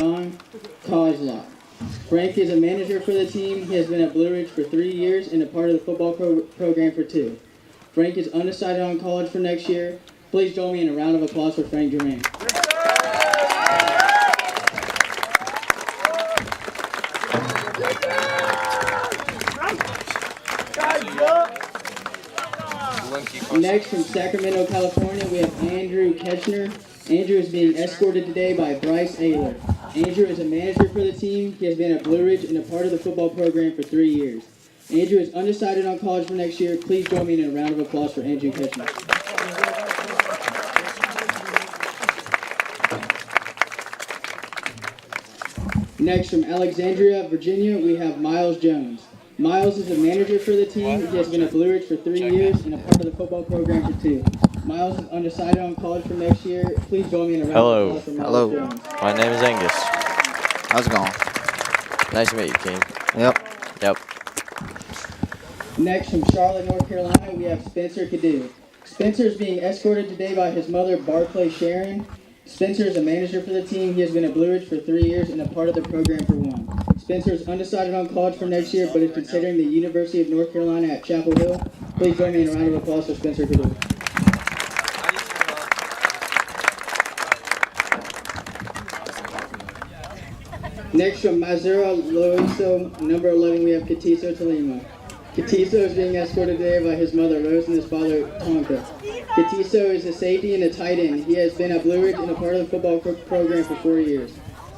John Kozlov. Frank is a manager for the team. He has been at Blue Ridge for 3 years and a part of the football program for 2. Frank is undecided on college for next year. Please join me in a round of applause for Frank Duran. Next, from Sacramento, California, we have Andrew Ketchner. Andrew is being escorted today by Bryce Ayler. Andrew is a manager for the team. He has been at Blue Ridge and a part of the football program for 3 years. Andrew is undecided on college for next year. Please join me in a round of applause for Andrew Ketchner. Next, from Alexandria, Virginia, we have Miles Jones. Miles is a manager for the team. He has been at Blue Ridge for 3 years and a part of the football program for 2. Miles is undecided on college for next year. Please join me in a round of applause for Miles Jones. My name is Angus. How's it going? Nice to meet you, King. Yep. Next, from Charlotte, North Carolina, we have Spencer Cadu. Spencer is being escorted today by his mother, Barclay Sharon. Spencer is a manager for the team. He has been at Blue Ridge for 3 years and a part of the program for 1. Spencer is undecided on college for next year, but is considering the University of North Carolina at Chapel Hill. Please join me in a round of applause for Spencer Cadu. Next, from Mazura Loiso, number 11, we have Katiso Talima. Katiso is being escorted today by his mother, Rose, and his father, Tonka. Katiso is a safety and a tight end. He has been at Blue Ridge and a part of the football program for 4 years.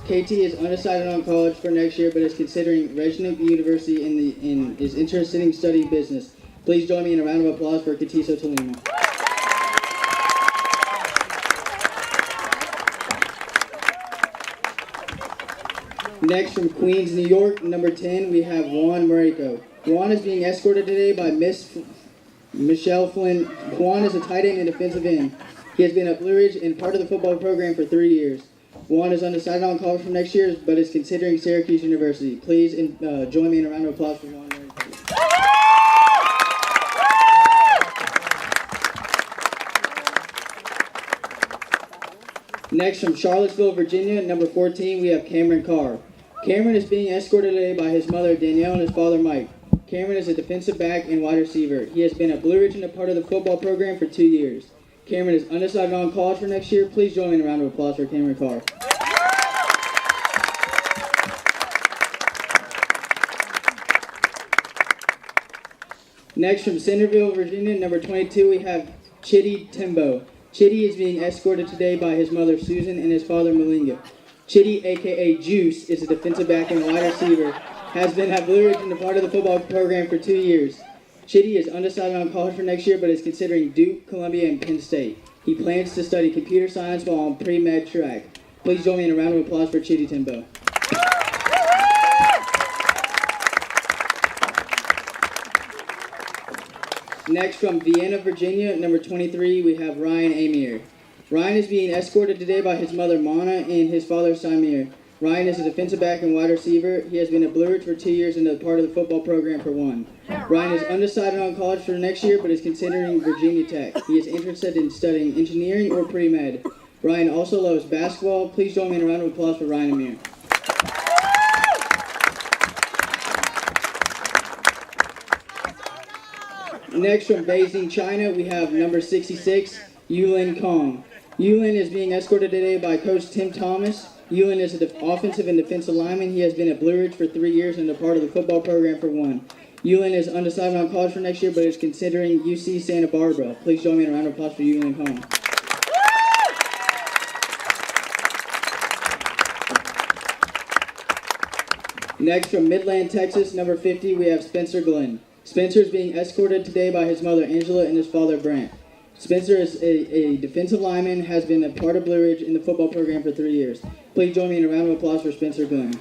KT is undecided on college for next year, but is considering Regent University and is interested in studying business. Please join me in a round of applause for Katiso Talima. Next, from Queens, New York, number 10, we have Juan Mariko. Juan is being escorted today by Miss Michelle Flynn. Juan is a tight end and defensive end. He has been at Blue Ridge and part of the football program for 3 years. Juan is undecided on college for next year, but is considering Syracuse University. Please join me in a round of applause for Juan Mariko. Next, from Charlottesville, Virginia, number 14, we have Cameron Carr. Cameron is being escorted today by his mother, Danielle, and his father, Mike. Cameron is a defensive back and wide receiver. He has been at Blue Ridge and a part of the football program for 2 years. Cameron is undecided on college for next year. Please join me in a round of applause for Cameron Carr. Next, from Centerville, Virginia, number 22, we have Chitty Timbo. Chitty is being escorted today by his mother, Susan, and his father, Malinga. Chitty, a.k.a. Juice, is a defensive back and wide receiver, has been at Blue Ridge and a part of the football program for 2 years. Chitty is undecided on college for next year, but is considering Duke, Columbia, and Penn State. He plans to study computer science while on pre-med track. Please join me in a round of applause for Chitty Timbo. Next, from Vienna, Virginia, number 23, we have Ryan Amir. Ryan is being escorted today by his mother, Mana, and his father, Samir. Ryan is a defensive back and wide receiver. He has been at Blue Ridge for 2 years and a part of the football program for 1. Ryan is undecided on college for next year, but is considering Virginia Tech. He is interested in studying engineering or pre-med. Ryan also loves basketball. Please join me in a round of applause for Ryan Amir. Next, from Beijing, China, we have number 66, Yulin Kong. Yulin is being escorted today by Coach Tim Thomas. Yulin is an offensive and defensive lineman. He has been at Blue Ridge for 3 years and a part of the football program for 1. Yulin is undecided on college for next year, but is considering UC Santa Barbara. Please join me in a round of applause for Yulin Kong. Next, from Midland, Texas, number 50, we have Spencer Glenn. Spencer is being escorted today by his mother, Angela, and his father, Brant. Spencer is a defensive lineman, has been a part of Blue Ridge in the football program for 3 years. Please join me in a round of applause for Spencer Glenn.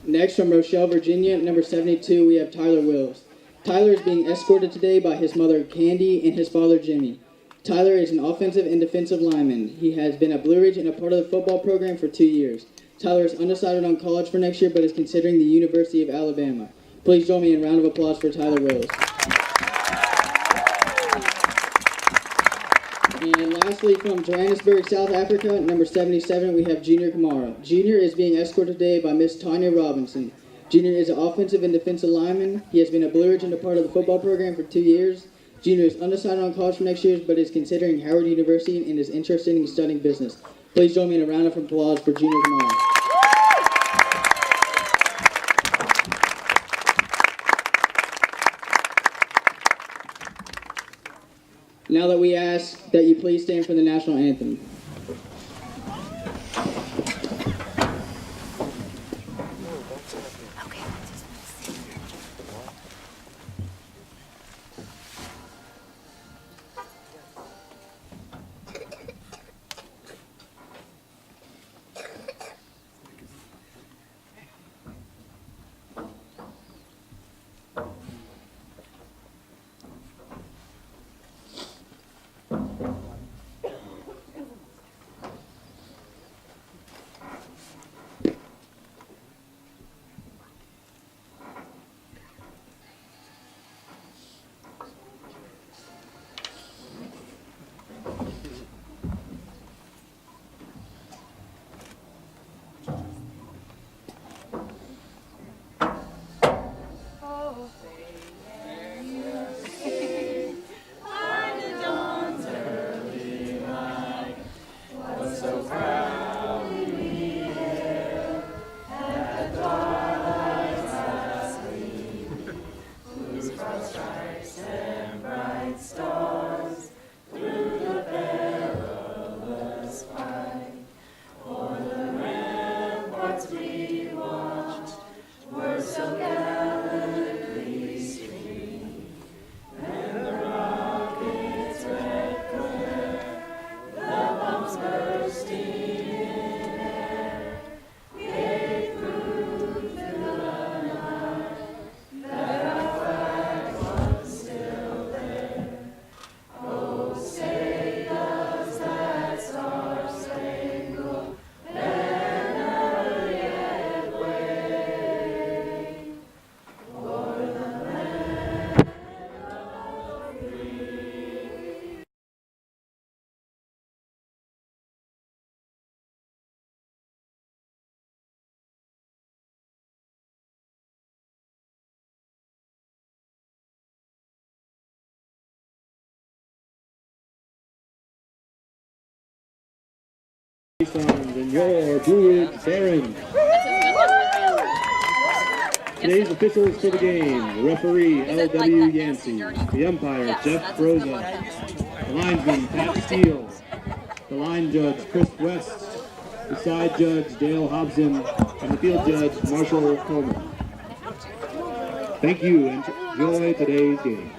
Next, from Rochelle, Virginia, number 72, we have Tyler Wills. Tyler is being escorted today by his mother, Candy, and his father, Jimmy. Tyler is an offensive and defensive lineman. He has been at Blue Ridge and a part of the football program for 2 years. Tyler is undecided on college for next year, but is considering the University of Alabama. Please join me in a round of applause for Tyler Wills. Lastly, from Johannesburg, South Africa, number 77, we have Junior Kamara. Junior is being escorted today by Miss Tanya Robinson. Junior is an offensive and defensive lineman. He has been a Blue Ridge and a part of the football program for 2 years. Junior is undecided on college for next year, but is considering Howard University and is interested in studying business. Please join me in a round of applause for Junior Kamara. Now that we ask that you please stand for the national anthem. And your Blue Ridge Barons. Today's officials for the game: referee L.W. Yancey, the umpire Jeff Rosa, the linesman Pat Steele, the line judge Chris West, the side judge Dale Hobson, and the field judge Marshall Coleman. Thank you and enjoy today's game.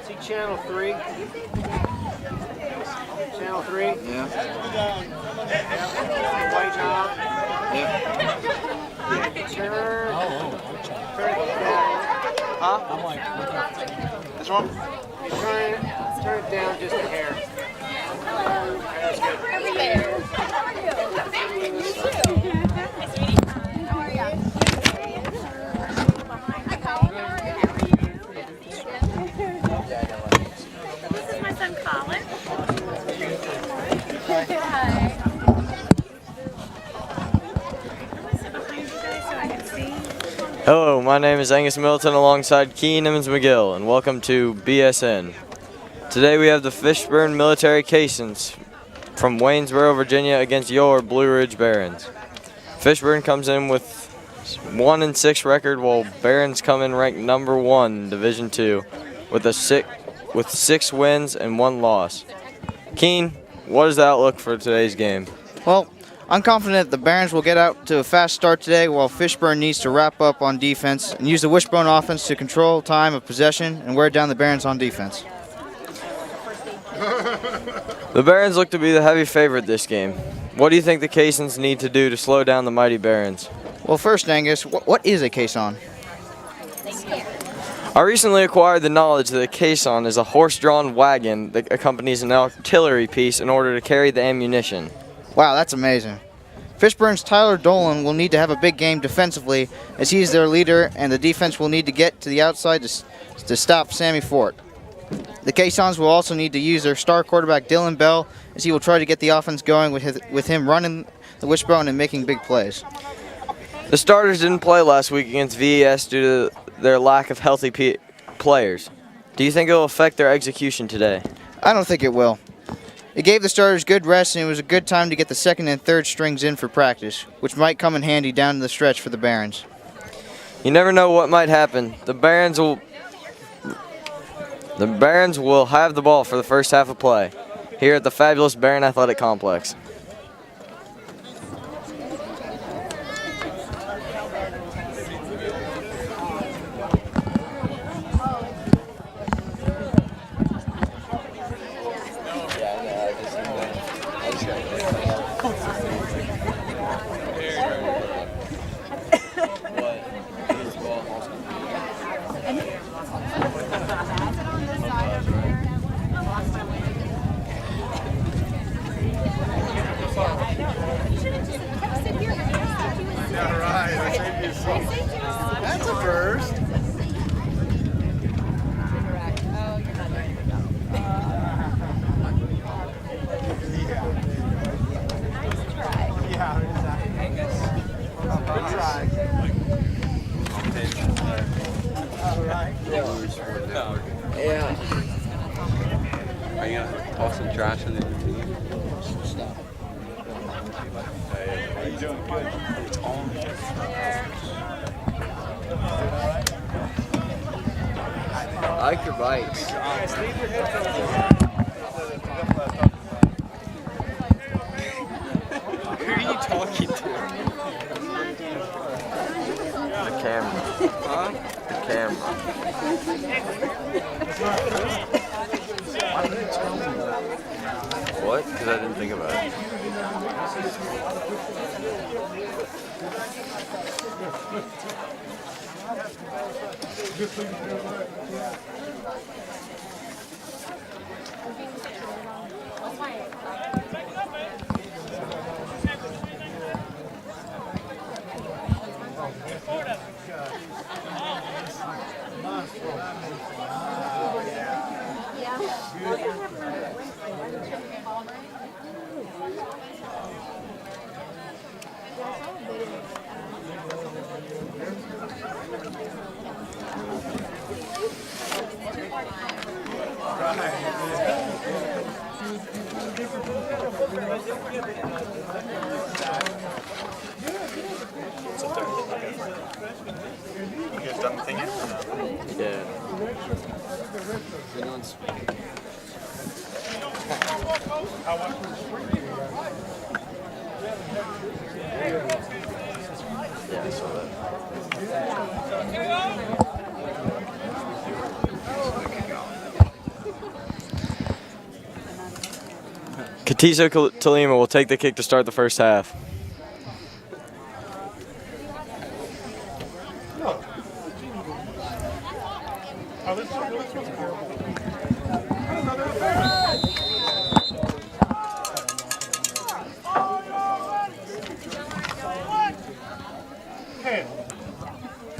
See channel 3? Channel 3? Yeah. White top. Yeah. Turn. Turn it down. Huh? This one? Turn it down just a hair. That's good. This is my son Colin. Hello, my name is Angus Middleton alongside Keen Emmons-McGill, and welcome to BSN. Today we have the Fishburne Military Caissons from Waynesboro, Virginia against your Blue Ridge Barons. Fishburne comes in with 1-6 record, while Barons come in ranked number 1 Division II with 6 wins and 1 loss. Keen, what is the outlook for today's game? Well, I'm confident the Barons will get out to a fast start today, while Fishburne needs to wrap up on defense and use the wishbone offense to control time of possession and wear down the Barons on defense. The Barons look to be the heavy favorite this game. What do you think the Caissons need to do to slow down the mighty Barons? Well, first, Angus, what is a caisson? I recently acquired the knowledge that a caisson is a horse-drawn wagon that accompanies an artillery piece in order to carry the ammunition. Wow, that's amazing. Fishburne's Tyler Dolan will need to have a big game defensively, as he is their leader, and the defense will need to get to the outside to stop Sammy Fort. The Caissons will also need to use their star quarterback Dylan Bell, as he will try to get the offense going with him running the wishbone and making big plays. The starters didn't play last week against VES due to their lack of healthy players. Do you think it will affect their execution today? I don't think it will. It gave the starters good rest, and it was a good time to get the second and third strings in for practice, which might come in handy down the stretch for the Barons. You never know what might happen. The Barons will have the ball for the first half of play here at the fabulous Barron Athletic Complex. That's a first. Yeah. Are you gonna toss some trash in the team? Stop. Are you doing good? It's on. I like your bikes. Who are you talking to? The camera. Huh? The camera. What? Because I didn't think about it. You guys done the thing yet? Yeah. Yeah, I saw that. Katiso Talima will take the kick to start the first half.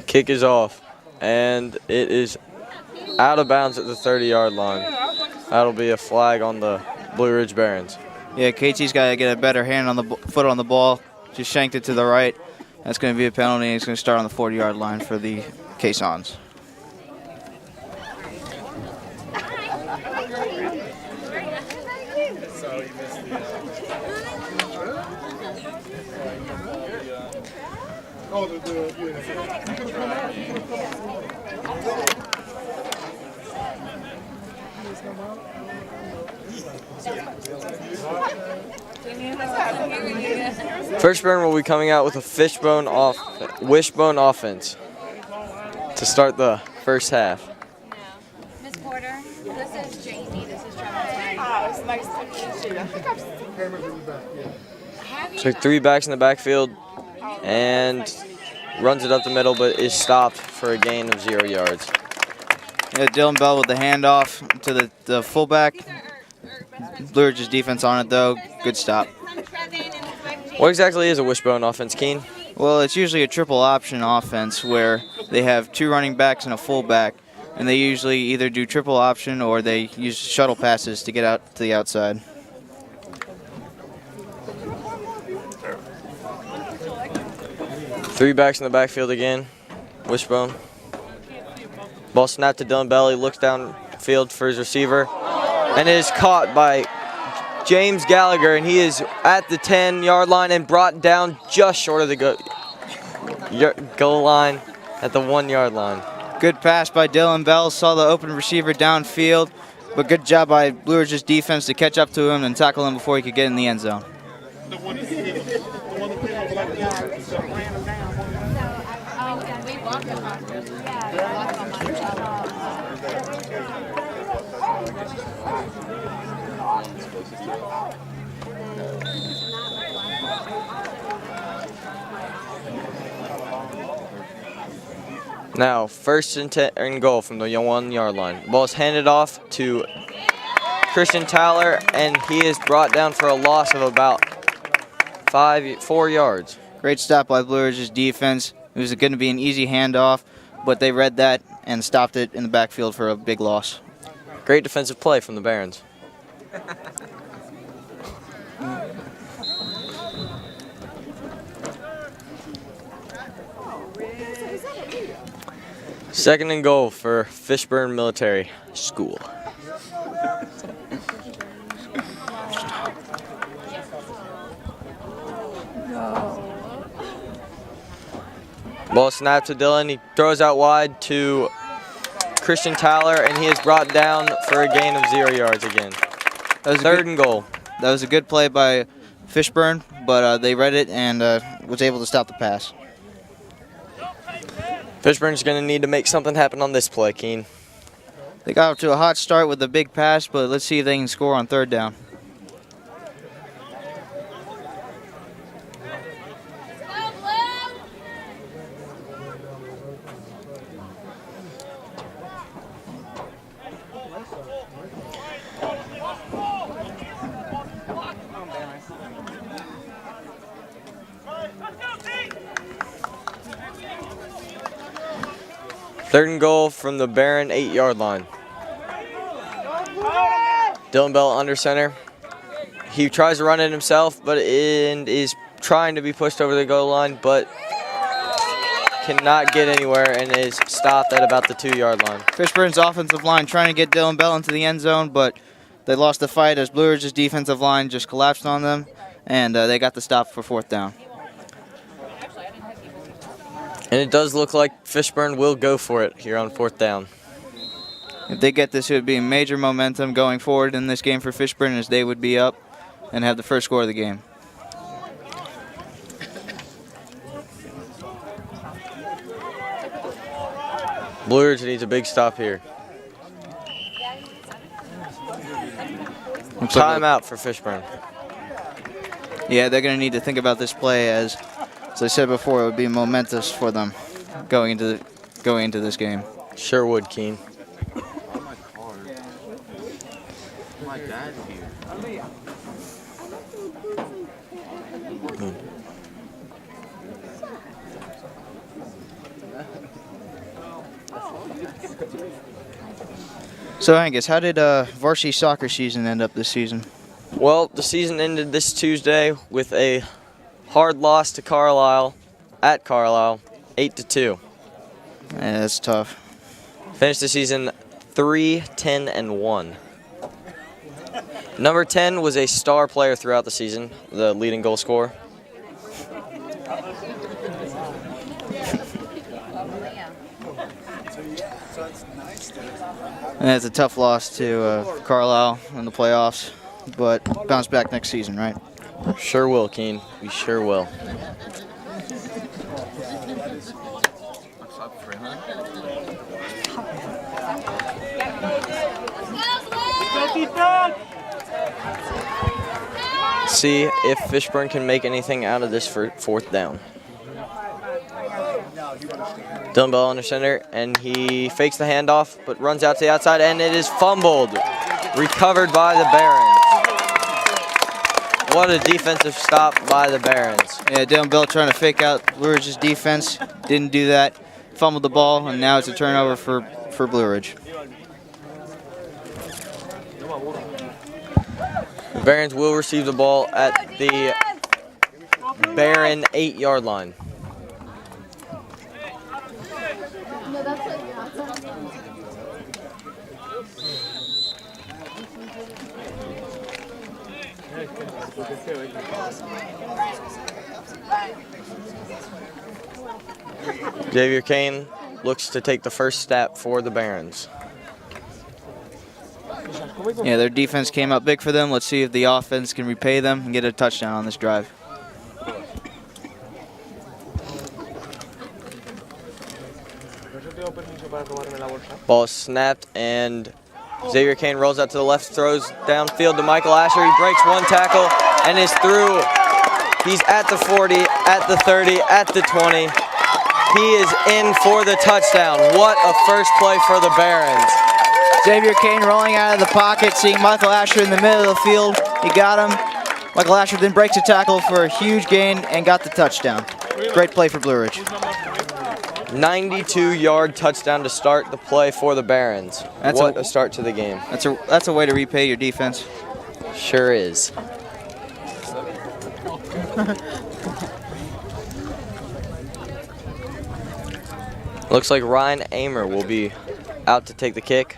Kick is off, and it is out of bounds at the 30-yard line. That'll be a flag on the Blue Ridge Barons. Yeah, KT's got to get a better hand on the foot on the ball. Just shanked it to the right. That's going to be a penalty, and it's going to start on the 40-yard line for the Caissons. Fishburne will be coming out with a wishbone offense to start the first half. Miss Porter, this is Jamie, this is Jonathan. Hi, it's nice to meet you. I think I've So 3 backs in the backfield and runs it up the middle, but is stopped for a gain of 0 yards. Yeah, Dylan Bell with the handoff to the fullback. Blue Ridge's defense on it, though. Good stop. What exactly is a wishbone offense, Keen? Well, it's usually a triple option offense where they have 2 running backs and a fullback. and they usually either do triple option or they use shuttle passes to get out to the outside. Three backs in the backfield again. Wishbone. Ball snapped to Dylan Bell. He looks downfield for his receiver, and it is caught by James Gallagher, and he is at the 10-yard line and brought down just short of the goal line at the 1-yard line. Good pass by Dylan Bell. Saw the open receiver downfield, but good job by Blue Ridge's defense to catch up to him and tackle him before he could get in the end zone. Now, first and goal from the 1-yard line. Ball is handed off to Christian Tyler, and he is brought down for a loss of about 4 yards. Great stop by Blue Ridge's defense. It was going to be an easy handoff, but they read that and stopped it in the backfield for a big loss. Great defensive play from the Barons. Second and goal for Fishburne Military School. Ball snapped to Dylan. He throws out wide to Christian Tyler, and he is brought down for a gain of 0 yards again. Third and goal. That was a good play by Fishburne, but they read it and was able to stop the pass. Fishburne's going to need to make something happen on this play, Keen. They got off to a hot start with a big pass, but let's see if they can score on third down. Third and goal from the Barron 8-yard line. Dylan Bell under center. He tries to run it himself, but is trying to be pushed over the goal line, but cannot get anywhere and is stopped at about the 2-yard line. Fishburne's offensive line trying to get Dylan Bell into the end zone, but they lost the fight as Blue Ridge's defensive line just collapsed on them, and they got the stop for fourth down. And it does look like Fishburne will go for it here on fourth down. If they get this, it would be major momentum going forward in this game for Fishburne, as they would be up and have the first score of the game. Blue Ridge needs a big stop here. Timeout for Fishburne. Yeah, they're going to need to think about this play as I said before, it would be momentous for them going into this game. Sure would, Keen. My dad's here. So Angus, how did varsity soccer season end up this season? Well, the season ended this Tuesday with a hard loss to Carlisle, at Carlisle, 8-2. Yeah, that's tough. Finished the season 3-10-1. Number 10 was a star player throughout the season, the leading goal scorer. And it's a tough loss to Carlisle in the playoffs, but bounce back next season, right? Sure will, Keen. We sure will. See if Fishburne can make anything out of this for fourth down. Dylan Bell under center, and he fakes the handoff, but runs out to the outside, and it is fumbled. Recovered by the Barons. What a defensive stop by the Barons. Yeah, Dylan Bell trying to fake out Blue Ridge's defense. Didn't do that. Fumbled the ball, and now it's a turnover for for Blue Ridge. The Barons will receive the ball at the Baron 8-yard line. Xavier Kane looks to take the first step for the Barons. Yeah, their defense came up big for them. Let's see if the offense can repay them and get a touchdown on this drive. Ball is snapped, and Xavier Kane rolls out to the left, throws downfield to Michael Asher. He breaks one tackle and is through. He's at the 40, at the 30, at the 20. He is in for the touchdown. What a first play for the Barons. Xavier Kane rolling out of the pocket, seeing Michael Asher in the middle of the field. He got him. Michael Asher then breaks a tackle for a huge gain and got the touchdown. Great play for Blue Ridge. 92-yard touchdown to start the play for the Barons. What a start to the game. That's a way to repay your defense. Sure is. Looks like Ryan Amer will be out to take the kick.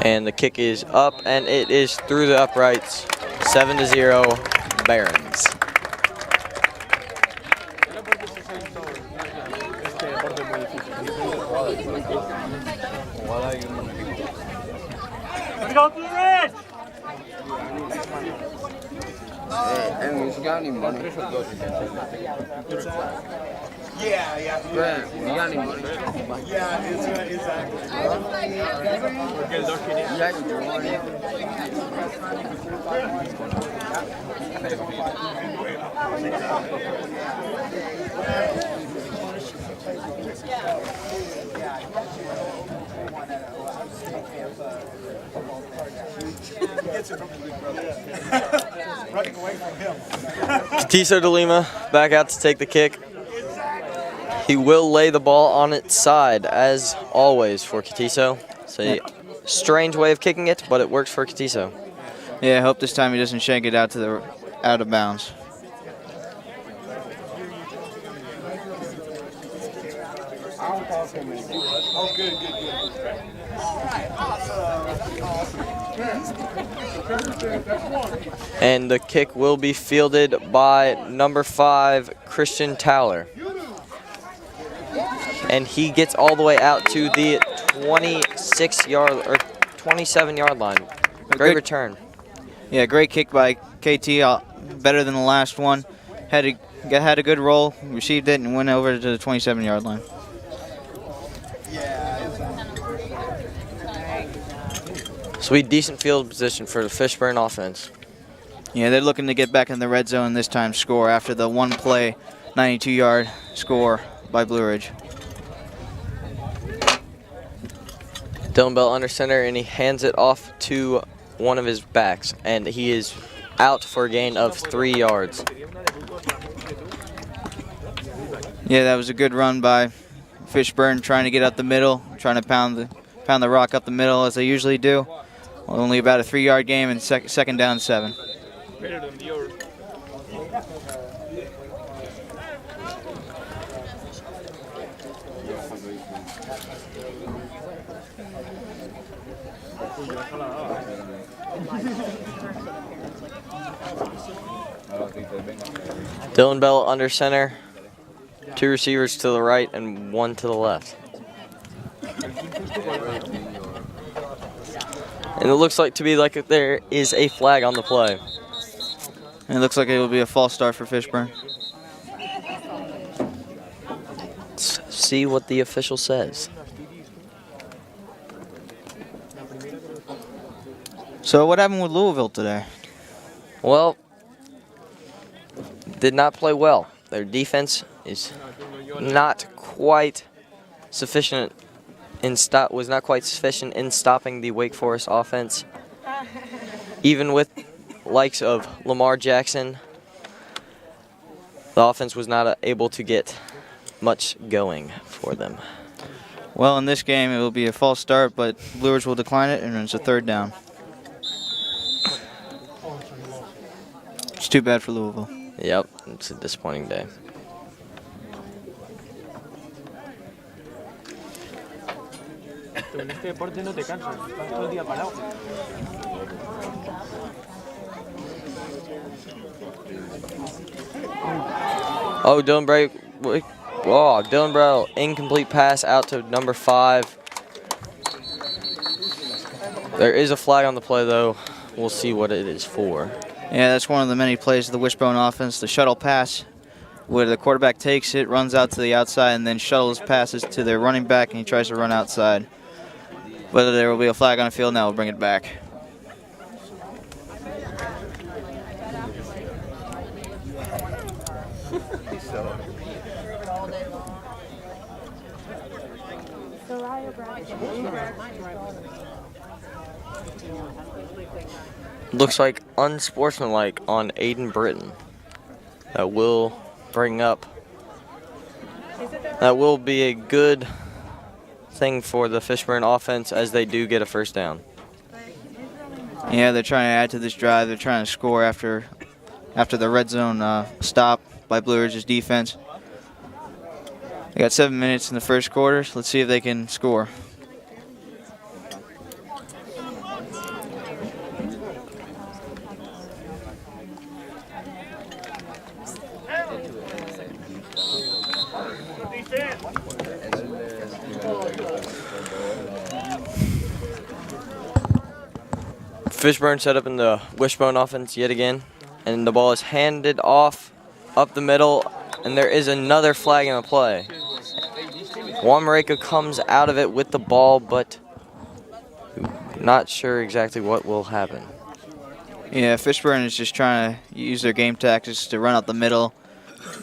And the kick is up, and it is through the uprights. 7-0 Barons. Let's go, Blue Ridge! And you got any money? Yeah. Brad, you got any money? Yeah, exactly. Running away from him. Katiso de Lima back out to take the kick. He will lay the ball on its side, as always, for Katiso. It's a strange way of kicking it, but it works for Katiso. Yeah, I hope this time he doesn't shank it out of bounds. Oh, good. And the kick will be fielded by number 5, Christian Towler. And he gets all the way out to the 27-yard line. Great return. Yeah, great kick by KT, better than the last one. Had a good roll, received it, and went over to the 27-yard line. Sweet, decent field position for the Fishburne offense. Yeah, they're looking to get back in the red zone this time, score after the one-play 92-yard score by Blue Ridge. Dylan Bell under center, and he hands it off to one of his backs, and he is out for a gain of 3 yards. Yeah, that was a good run by Fishburne, trying to get up the middle, trying to pound the rock up the middle as they usually do. Only about a 3-yard game and second down 7. Dylan Bell under center, 2 receivers to the right and 1 to the left. And it looks like there is a flag on the play. And it looks like it will be a false start for Fishburne. Let's see what the official says. So what happened with Louisville today? Well, did not play well. Their defense is not quite sufficient was not quite sufficient in stopping the Wake Forest offense. Even with likes of Lamar Jackson, the offense was not able to get much going for them. Well, in this game, it will be a false start, but Blue Ridge will decline it, and it's a 3rd down. It's too bad for Louisville. Yep, it's a disappointing day. Oh, Dylan Bray, incomplete pass out to number 5. There is a flag on the play, though. We'll see what it is for. Yeah, that's one of the many plays of the Wishbone offense, the shuttle pass, where the quarterback takes it, runs out to the outside, and then shuttles passes to their running back, and he tries to run outside. But there will be a flag on the field, now we'll bring it back. Looks like unsportsmanlike on Aiden Britton. That will be a good thing for the Fishburne offense as they do get a 1st down. Yeah, they're trying to add to this drive. They're trying to score after the red zone stop by Blue Ridge's defense. They got 7 minutes in the 1st quarter. So let's see if they can score. Fishburne set up in the Wishbone offense yet again, and the ball is handed off up the middle, and there is another flag in the play. Juan Mareca comes out of it with the ball, but not sure exactly what will happen. Yeah, Fishburne is just trying to use their game tactics to run out the middle,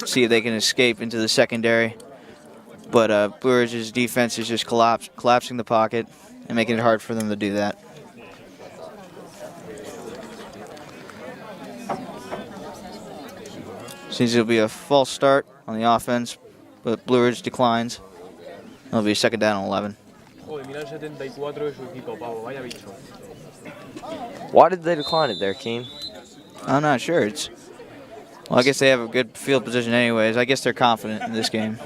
see if they can escape into the secondary. But Blue Ridge's defense is just collapsing the pocket and making it hard for them to do that. Seems it'll be a false start on the offense, but Blue Ridge declines. It'll be 2nd down and 11. Why did they decline it there, Keen? I'm not sure. Well, I guess they have a good field position anyways. I guess they're confident in this game.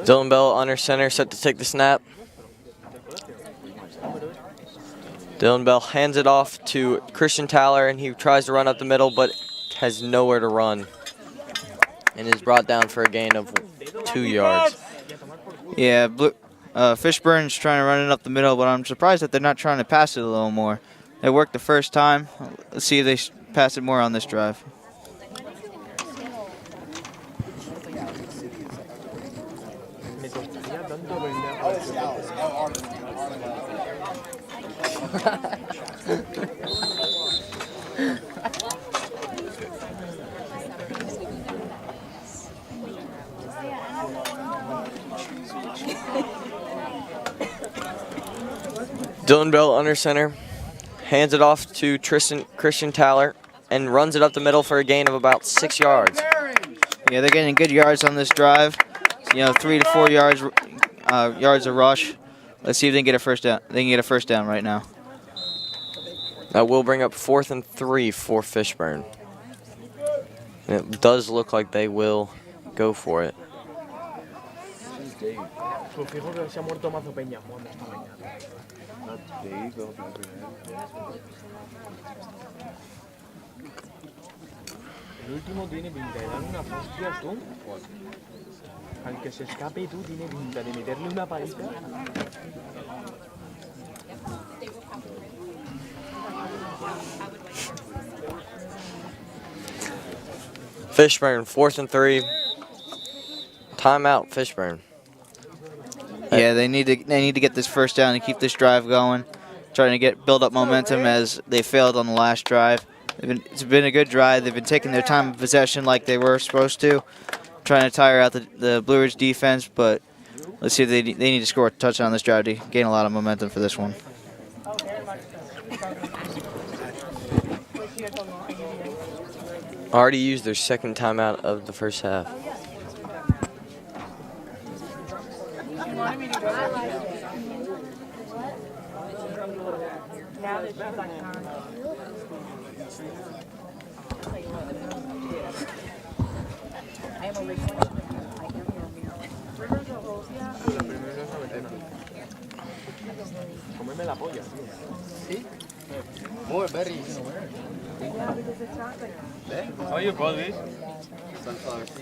Dylan Bell under center, set to take the snap. Dylan Bell hands it off to Christian Taller, and he tries to run up the middle, but has nowhere to run, and is brought down for a gain of 2 yards. Yeah, Fishburne's trying to run it up the middle, but I'm surprised that they're not trying to pass it a little more. They worked the first time. Let's see if they pass it more on this drive. Dylan Bell under center, hands it off to Christian Taller, and runs it up the middle for a gain of about 6 yards. Yeah, they're getting good yards on this drive. 3 to 4 yards of rush. Let's see if they can get a 1st down. They can get a 1st down right now. That will bring up 4th and 3 for Fishburne. And it does look like they will go for it. El último tiene pinta de dar una hostia tú. Al que se escape tú tiene pinta de meterle una paliza. Fishburne, 4th and 3. Timeout, Fishburne. Yeah, they need to get this 1st down and keep this drive going. Trying to build up momentum as they failed on the last drive. It's been a good drive. They've been taking their time of possession like they were supposed to, trying to tire out the Blue Ridge defense, but Let's see if they need to score a touchdown on this drive to gain a lot of momentum for this one. Already used their second timeout of the first half. Comeme la polla. ¿Sí? More, very. How you call this? Sunflower seeds.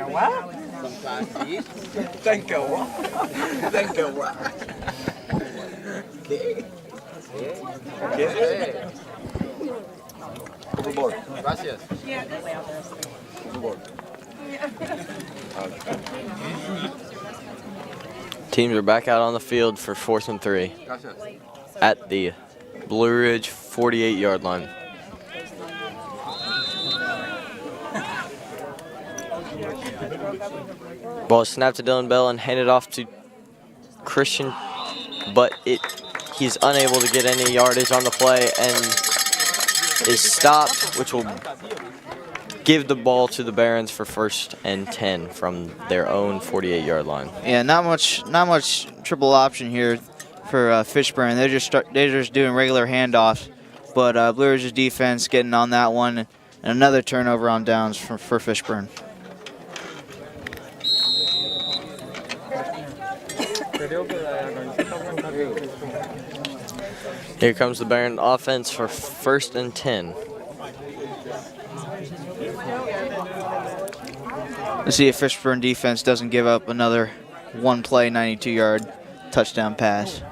What? Sunflower seeds. Thank you. Thank you. ¿Qué? ¿Qué? Overboard. Gracias. Overboard. Teams are back out on the field for 4th and 3 Gracias. at the Blue Ridge 48-yard line. Ball is snapped to Dylan Bell and handed off to Christian, but he's unable to get any yardage on the play and is stopped, which will give the ball to the Barons for 1st and 10 from their own 48-yard line. Yeah, not much triple option here for Fishburne. They're just doing regular handoffs, but Blue Ridge's defense getting on that one, and another turnover on downs for Fishburne. Here comes the Baron offense for 1st and 10. Let's see if Fishburne defense doesn't give up another one-play 92-yard touchdown pass.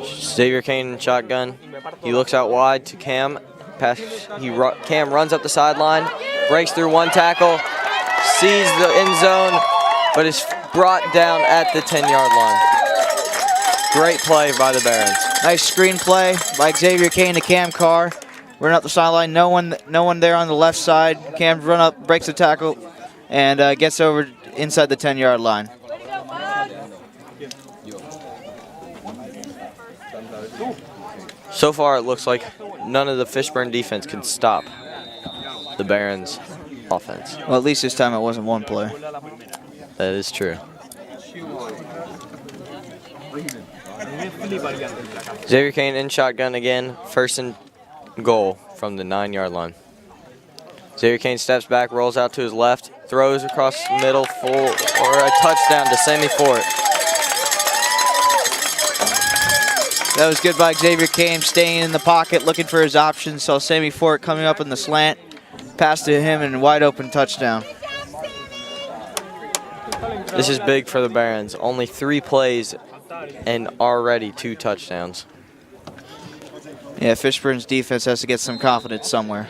Xavier Kane in shotgun. He looks out wide to Cam. Cam runs up the sideline, breaks through one tackle, sees the end zone, but is brought down at the 10-yard line. Great play by the Barons. Nice screen play by Xavier Kane to Cam Carr. Run up the sideline. No one there on the left side. Cam run up, breaks the tackle, and gets over inside the 10-yard line. So far, it looks like none of the Fishburne defense can stop the Barons offense. Well, at least this time it wasn't one play. That is true. Xavier Kane in shotgun again, 1st and goal from the 9-yard line. Xavier Kane steps back, rolls out to his left, throws across the middle for a touchdown to Sammy Fort. That was good by Xavier Kane, staying in the pocket, looking for his options. Saw Sammy Fort coming up in the slant, pass to him, and wide open touchdown. This is big for the Barons. Only 3 plays and already 2 touchdowns. Yeah, Fishburne's defense has to get some confidence somewhere.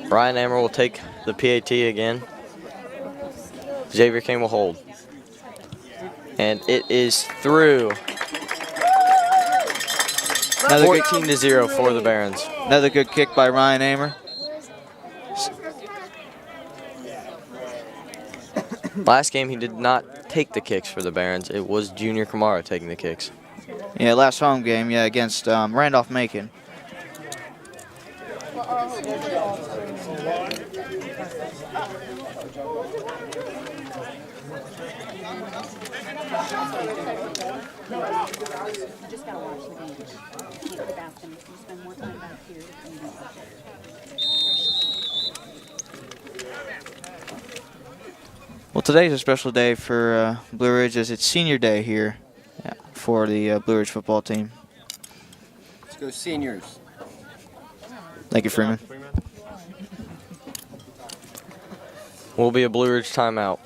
Brian Ammer will take the PAT again. Xavier Kane will hold. And it is through. 14-0 for the Barons. Another good kick by Ryan Amer. Last game, he did not take the kicks for the Barons. It was Junior Kamara taking the kicks. Yeah, last home game, yeah, against Randolph-Macon. Well, today's a special day for Blue Ridge as it's senior day here for the Blue Ridge football team. Let's go seniors. Thank you, Freeman. Will be a Blue Ridge timeout.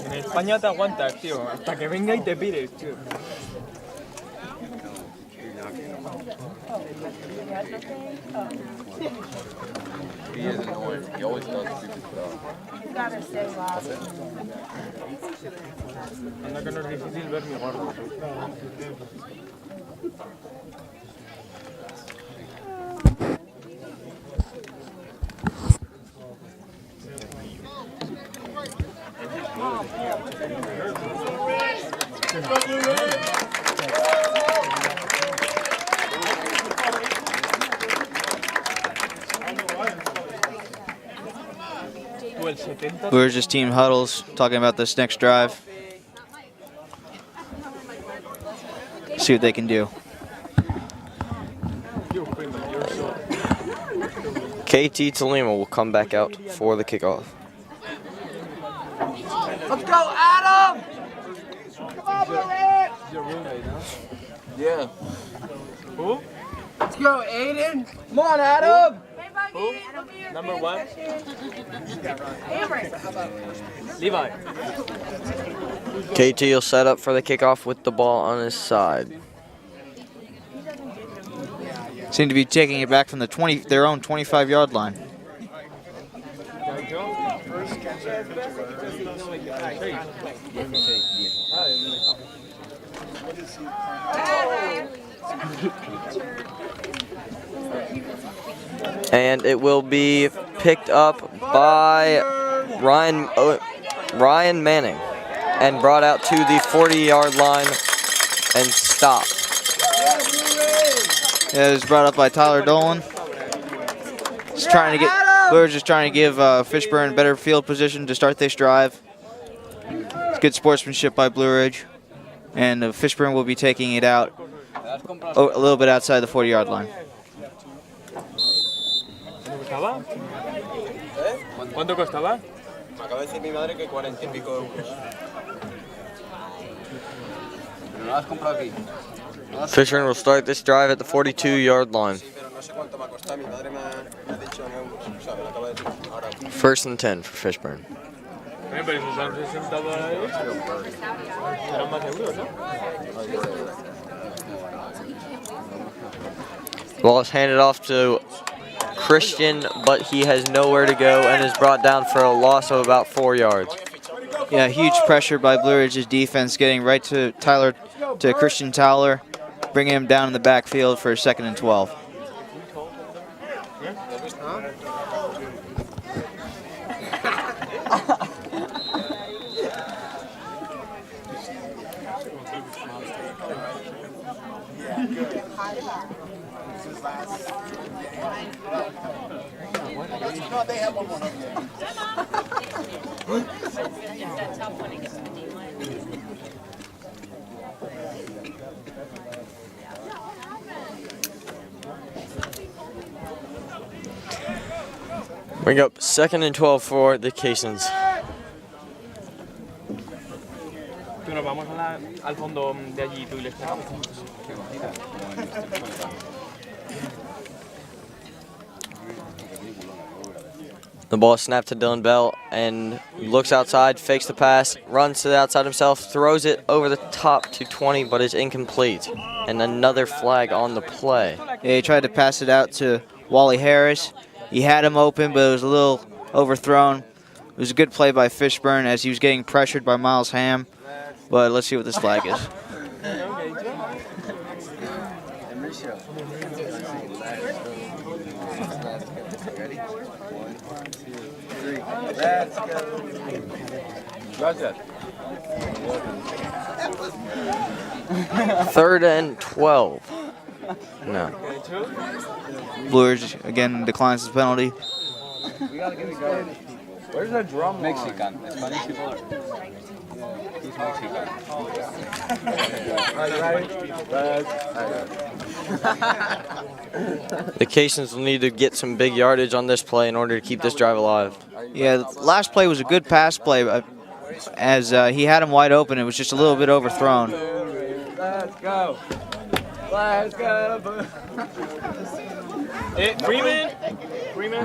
En España te aguantas, tío, hasta que venga y te pires, tío. He is annoying. He always does stupid stuff. You gotta stay loud. Anda que no es difícil ver mi gordo. Blue Ridge's team huddles, talking about this next drive. See what they can do. KT Tolima will come back out for the kickoff. Let's go, Adam! Come on, Blue Yeah. Who? Let's go, Aiden! Come on, Adam! Hey, Buggy, look at your Number face one. session. Levi. KT will set up for the kickoff with the ball on his side. Seem to be taking it back from the their own 25-yard line. And it will be picked up by Ryan Manning and brought out to the 40-yard line and stopped. Yeah, it was brought up by Tyler Dolan. Just trying to get, Blue Ridge is trying to give Fishburne better field position to start this drive. It's good sportsmanship by Blue Ridge. And Fishburne will be taking it out a little bit outside the 40-yard line. ¿Cuánto costaba? Me acaba de decir mi madre que 40 y pico euros. Pero no lo has comprado aquí. Fishburne will start this drive at the 42-yard line. Sí, pero no sé cuánto me ha costado. Mi madre me ha dicho en euros. O sea, me lo acaba de decir ahora. First and 10 for Fishburne. Pero si son 60 dólares, serán más euros, ¿no? Ball is handed off to Christian, but he has nowhere to go and is brought down for a loss of about 4 yards. Yeah, huge pressure by Blue Ridge's defense, getting right to Christian Towler, bringing him down in the backfield for a 2nd and 12. No, they have one more. Bring up 2nd and 12 for the Caissons. Tú nos vamos al fondo de allí, tú y le esperamos. The ball is snapped to Dylan Bell and looks outside, fakes the pass, runs to the outside himself, throws it over the top to 20, but is incomplete. And another flag on the play. Yeah, he tried to pass it out to Wally Harris. He had him open, but it was a little overthrown. It was a good play by Fishburne as he was getting pressured by Miles Ham. But let's see what this flag is. Let's go. Gracias. 3rd and 12. No. Blue Ridge again declines the penalty. Where's the drum? Mexican. Spanish people are. He's Mexican. The Caissons will need to get some big yardage on this play in order to keep this drive alive. Yeah, the last play was a good pass play as he had him wide open. It was just a little bit overthrown. Let's go. Let's go. Freeman.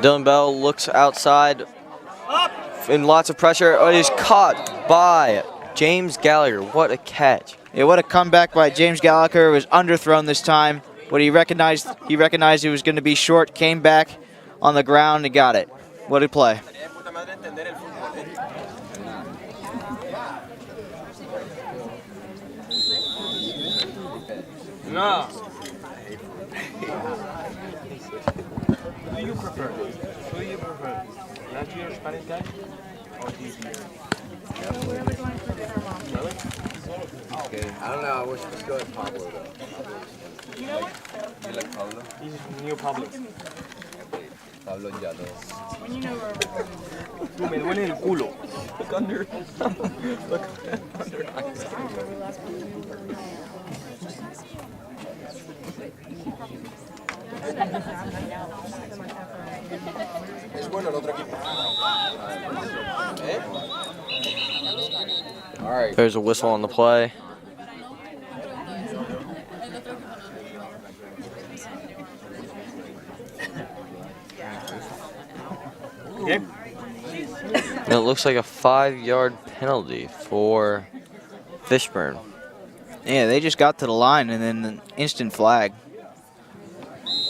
Dylan Bell looks outside in lots of pressure. Oh, he's caught by James Gallagher. What a catch. Yeah, what a comeback by James Gallagher. It was underthrown this time, but he recognized he was going to be short, came back on the ground and got it. What a play. No. Who do you prefer? Last year's Spanish guy or this year? Okay. I don't know. I wish we go with Pablo though. You like Pablo? This is new Pablo. Pablo Yalo. Tú me duele el culo. Look under. Look under. Es bueno el otro equipo. All right. There's a whistle on the play. Yeah. And it looks like a 5-yard penalty for Fishburne. Yeah, they just got to the line and then an instant flag.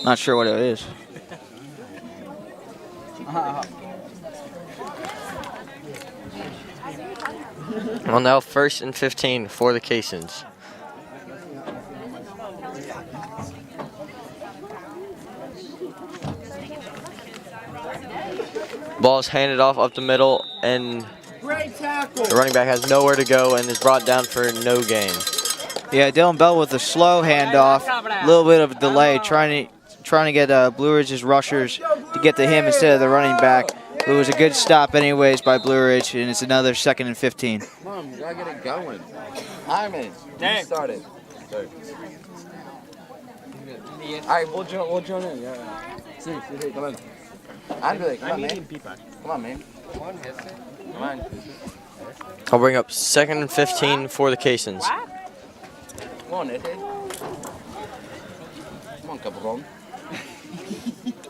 Not sure what it is. Well, now 1st and 15 for the Caissons. Ball is handed off up the middle, and the running back has nowhere to go and is brought down for no gain. Yeah, Dylan Bell with a slow handoff, a little bit of a delay, trying to get Blue Ridge's rushers to get to him instead of the running back. It was a good stop anyways by Blue Ridge, and it's another 2nd and 15. Come on, we gotta get it going. Hyman, you started. Sorry. All right, we'll join in. Yeah. See, come on. Andre, come on, man. Come on, man. Come on. I'll bring up 2nd and 15 for the Caissons. Come on, Ed. Come on, cabron.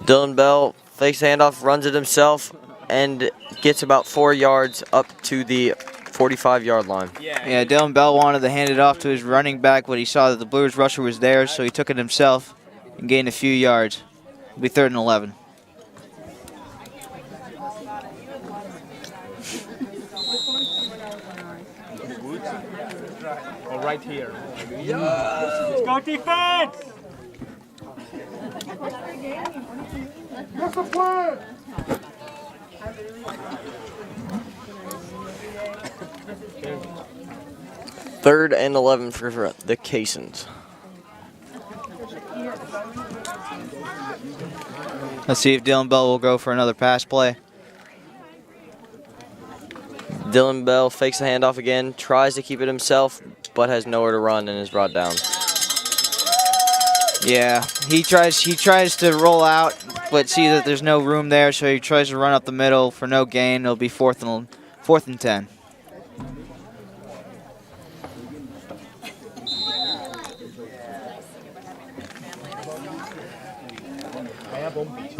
Dylan Bell fakes the handoff, runs it himself, and gets about 4 yards up to the 45-yard line. Yeah, Dylan Bell wanted to hand it off to his running back, but he saw that the Blue Ridge rusher was there, so he took it himself and gained a few yards. It'll be 3rd and 11. Or right here. Let's go defense! What's the plan? 3rd and 11 for the Caissons. Let's see if Dylan Bell will go for another pass play. Dylan Bell fakes the handoff again, tries to keep it himself, but has nowhere to run and is brought down. Yeah, he tries to roll out, but see that there's no room there, so he tries to run up the middle for no gain. It'll be 4th and 10.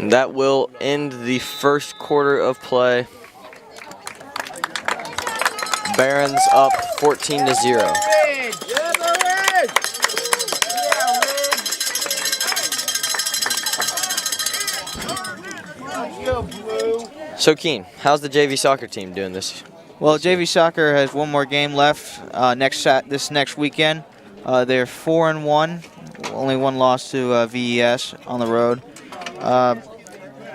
And that will end the 1st quarter of play. Barons up 14-0. So Keen, how's the JV soccer team doing this? Well, JV soccer has one more game left this next weekend. They're 4-1, only one loss to VES on the road.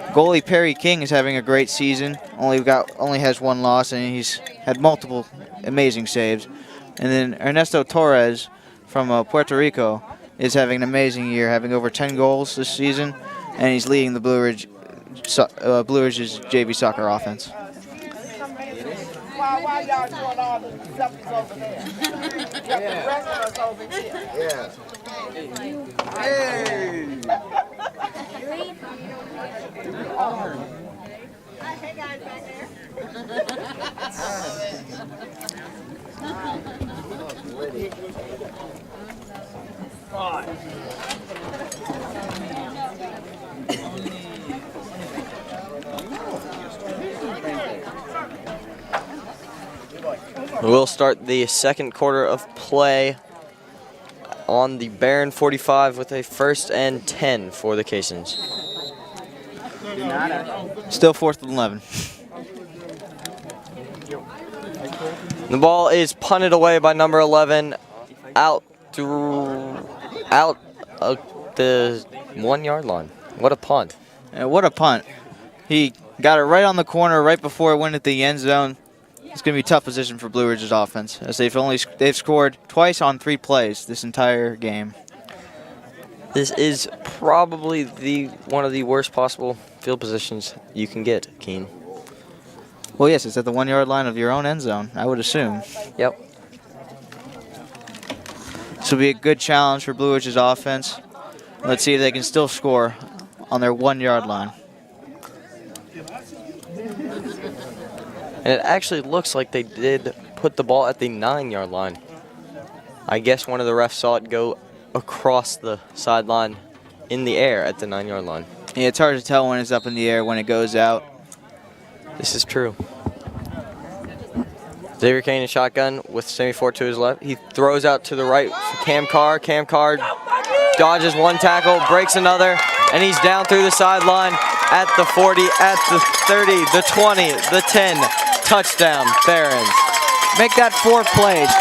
Goalie Perry King is having a great season. Only has one loss, and he's had multiple amazing saves. And then Ernesto Torres from Puerto Rico is having an amazing year, having over 10 goals this season, and he's leading the Blue Ridge's JV soccer offense. Why y'all doing all the stuff over there? The rest over here. Yeah. Hey! Hey guys back there. We'll start the 2nd quarter of play on the Baron 45 with a 1st and 10 for the Caissons. Still 4th and 11. The ball is punted away by number 11 out the 1 yard line. What a punt. And what a punt. He got it right on the corner right before it went at the end zone. It's going to be a tough position for Blue Ridge's offense, as they've scored twice on 3 plays this entire game. This is probably one of the worst possible field positions you can get, Keen. Well, yes, it's at the 1 yard line of your own end zone, I would assume. Yep. This will be a good challenge for Blue Ridge's offense. Let's see if they can still score on their 1 yard line. And it actually looks like they did put the ball at the 9 yard line. I guess one of the refs saw it go across the sideline in the air at the 9 yard line. Yeah, it's hard to tell when it's up in the air, when it goes out. This is true. Xavier Kane in shotgun with Sammy Fort to his left. He throws out to the right for Cam Carr. Cam Carr dodges one tackle, breaks another, and he's down through the sideline at the 40, at the 30, the 20, the 10. Touchdown, Barons. Make that 4 plays.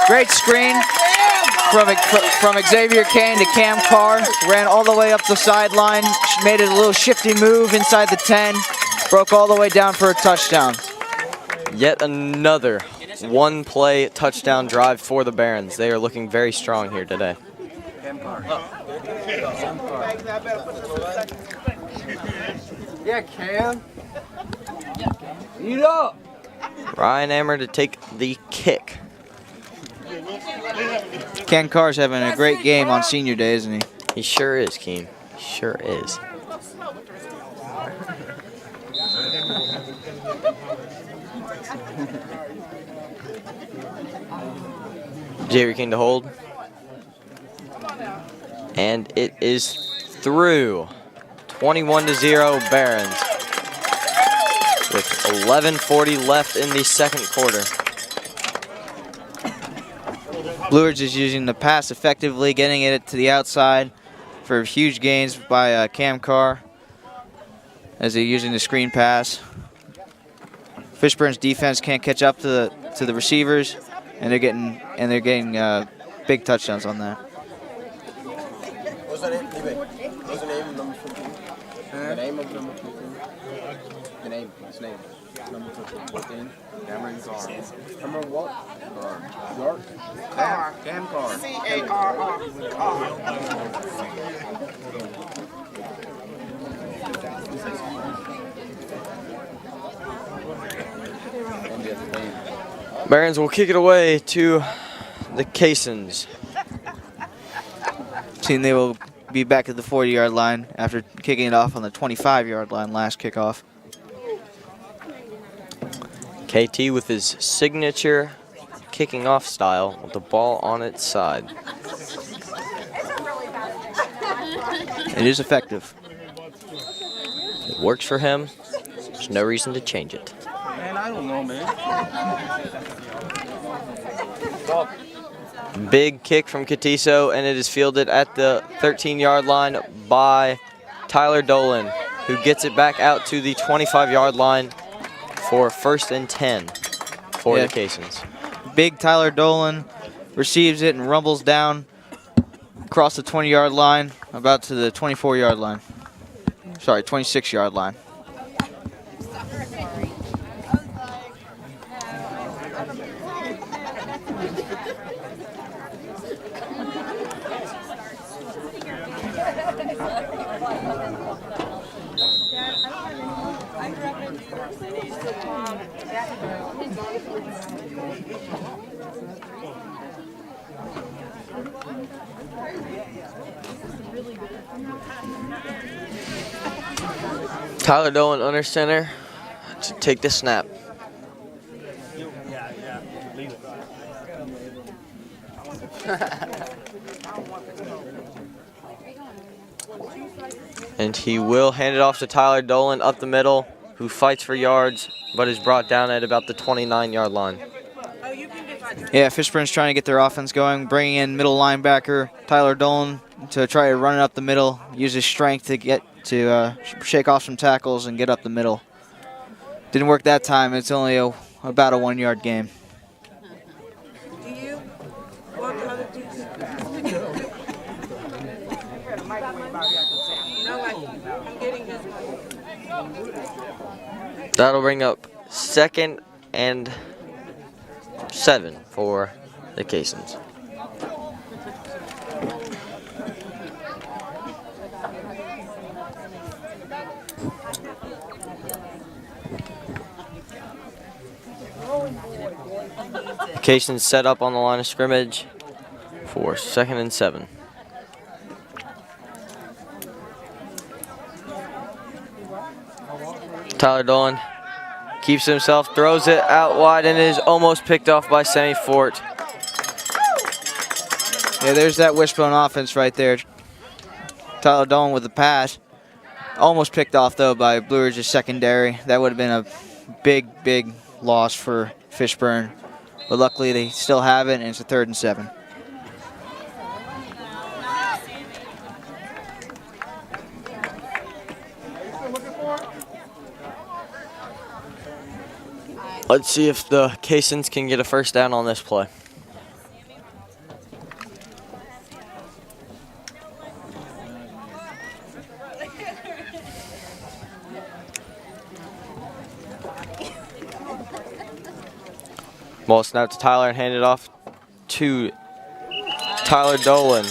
Great screen from Xavier Kane to Cam Carr. Ran all the way up the sideline, made it a little shifty move inside the 10. Broke all the way down for a touchdown. Yet another 1-play touchdown drive for the Barons. They are looking very strong here today. Yeah, Cam. Eat up. Ryan Ammer to take the kick. Ken Carr's having a great game on senior day, isn't he? He sure is, Keen. He sure is. Xavier King to hold. And it is through. 21-0 Barons. With 11:40 left in the second quarter. Blue Ridge is using the pass effectively, getting it to the outside for huge gains by Cam Carr as they're using the screen pass. Fishburne's defense can't catch up to the receivers, and they're getting big touchdowns on that. What's the name? What's the name of number 15? The name of number 15? The name. His name. Number 15. Cameron Carr. Number what? Carr. York? Carr. Cam Carr. C-A-R-R. Barons will kick it away to the Caissons. Team, they will be back at the 40-yard line after kicking it off on the 25-yard line last kickoff. KT with his signature kicking off style with the ball on its side. It is effective. It works for him. There's no reason to change it. Man, I don't know, man. Big kick from Katiso, and it is fielded at the 13-yard line by Tyler Dolan, who gets it back out to the 25-yard line for 1st and 10 for the Caissons. Big Tyler Dolan receives it and rumbles down across the 20-yard line, about to the 24-yard line. Sorry, 26-yard line. Tyler Dolan under center to take the snap. And he will hand it off to Tyler Dolan up the middle, who fights for yards, but is brought down at about the 29-yard line. Oh, you can get my Yeah, Fishburne's trying to get their offense going, bringing in middle linebacker Tyler Dolan to try to run it up the middle, use his strength to get to shake off some tackles and get up the middle. Didn't work that time. It's only about a 1 yard game. Do you want the other piece? No, I'm getting his one. That'll bring up 2nd and 7 for the Caissons. Caissons set up on the line of scrimmage for 2nd and 7. Tyler Dolan keeps himself, throws it out wide, and is almost picked off by Sammy Fort. Yeah, there's that wishbone offense right there. Tyler Dolan with the pass. Almost picked off, though, by Blue Ridge's secondary. That would have been a big, big loss for Fishburne. But luckily, they still have it, and it's a 3rd and 7. Let's see if the Caissons can get a first down on this play. Ball snapped to Tyler and handed off to Tyler Dolan,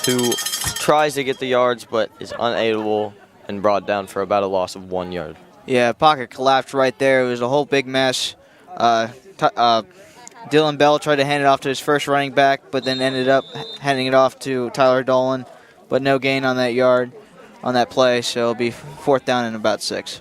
who tries to get the yards but is unable and brought down for about a loss of 1 yard. Yeah, pocket collapsed right there. It was a whole big mess. Dylan Bell tried to hand it off to his first running back, but then ended up handing it off to Tyler Dolan, but no gain on that yard, on that play, so it'll be 4th down and about 6.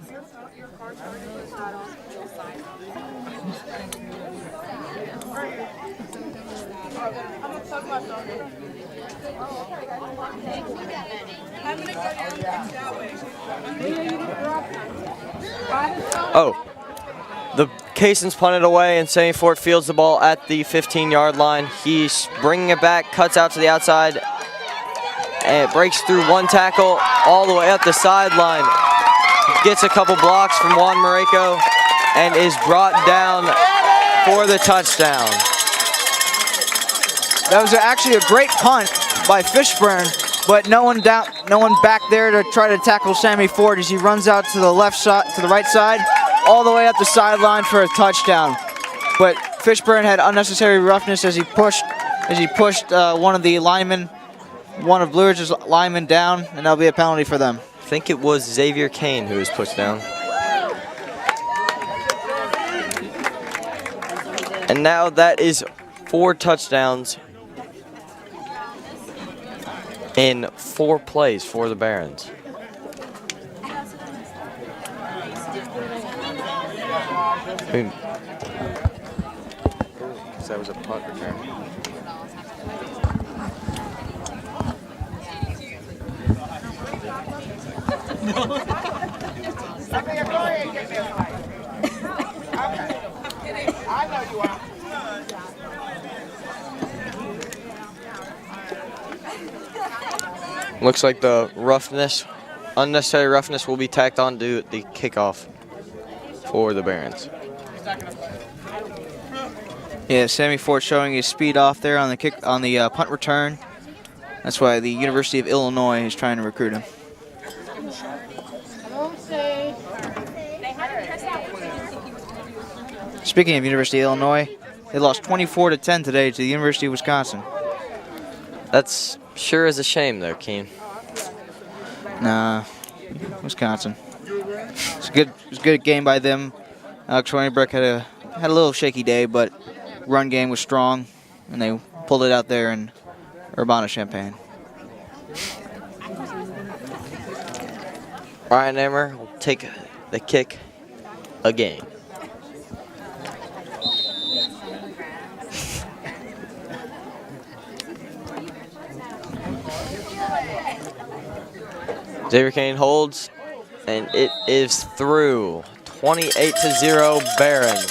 Oh, the Caissons punted away, and Sammy Fort fields the ball at the 15-yard line. He's bringing it back, cuts out to the outside, and it breaks through one tackle all the way up the sideline. Gets a couple blocks from Juan Mareko and is brought down for the touchdown. That was actually a great punt by Fishburne, but no one back there to try to tackle Sammy Ford as he runs out to the left side, to the right side, all the way up the sideline for a touchdown. But Fishburne had unnecessary roughness as he pushed one of the linemen, one of Blue Ridge's linemen down, and that'll be a penalty for them. I think it was Xavier Kane who was pushed down. And now that is 4 touchdowns in 4 plays for the Barons. That was a punt return. I know you are. Looks like the unnecessary roughness will be tacked on to the kickoff for the Barons. Yeah, Sammy Ford showing his speed off there on the punt return. That's why the University of Illinois is trying to recruit him. Speaking of University of Illinois, they lost 24-10 today to the University of Wisconsin. That's sure is a shame there, Keen. Nah, Wisconsin. It's a good game by them. Alex Schweinebreck had a little shaky day, but run game was strong, and they pulled it out there in Urbana-Champaign. Ryan Emmer will take the kick again. Xavier Kane holds, and it is through 28-0 Barons.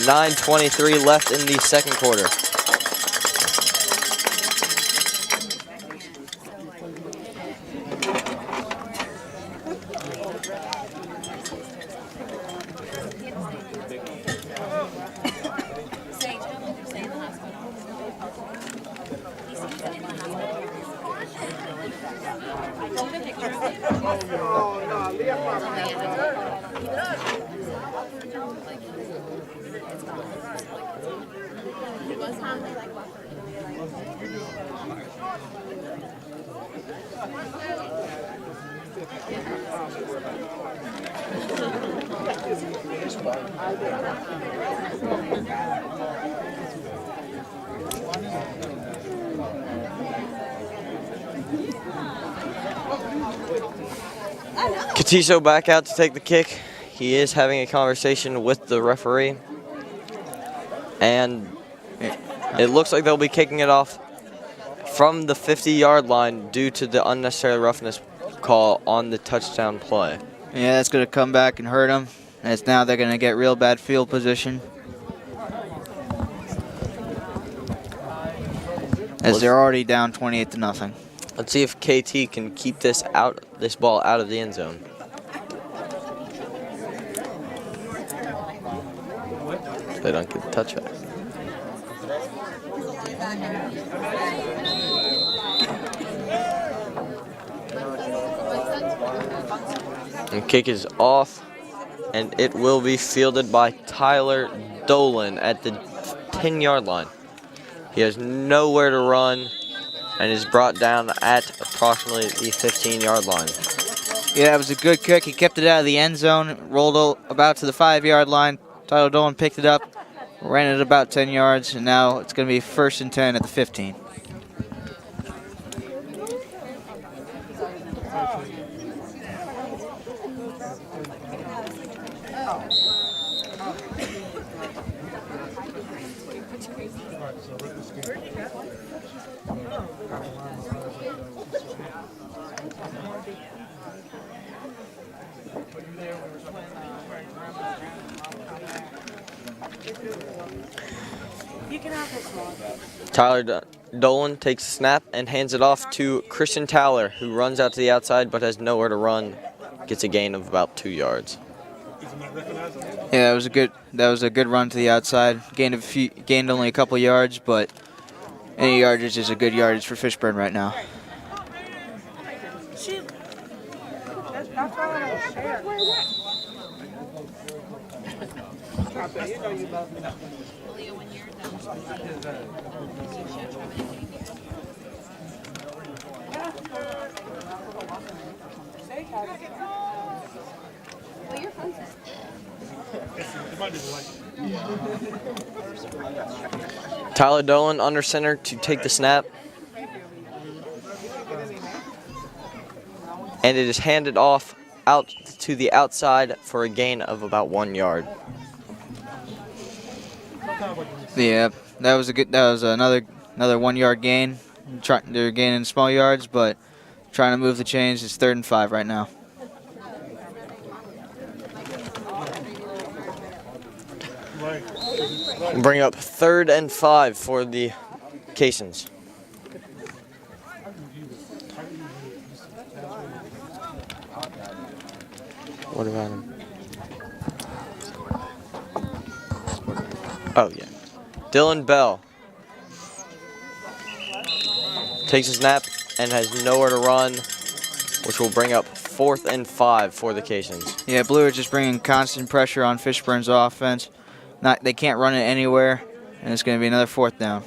9:23 left in the second quarter. Catiso back out to take the kick. He is having a conversation with the referee. And it looks like they'll be kicking it off from the 50-yard line due to the unnecessary roughness call on the touchdown play. Yeah, that's going to come back and hurt them. As now they're going to get real bad field position. As they're already down 28-0. Let's see if KT can keep this ball out of the end zone. They don't get the touchback. And kick is off, and it will be fielded by Tyler Dolan at the 10-yard line. He has nowhere to run and is brought down at approximately the 15-yard line. Yeah, it was a good kick. He kept it out of the end zone, rolled about to the 5-yard line. Tyler Dolan picked it up, ran it about 10 yards, and now it's going to be 1st and 10 at the 15. Tyler Dolan takes the snap and hands it off to Christian Towler, who runs out to the outside but has nowhere to run. Gets a gain of about 2 yards. Yeah, that was a good run to the outside. Gained only a couple yards, but any yardage is a good yardage for Fishburne right now. Tyler Dolan under center to take the snap. And it is handed off out to the outside for a gain of about 1 yard. Yeah, that was another 1 yard gain. They're gaining small yards, but trying to move the chains. It's 3rd and 5 right now. Bring up 3rd and 5 for the Caissons. What about him? Oh, yeah. Dylan Bell takes a snap and has nowhere to run, which will bring up 4th and 5 for the Caissons. Yeah, Blue are just bringing constant pressure on Fishburne's offense. They can't run it anywhere, and it's going to be another 4th down.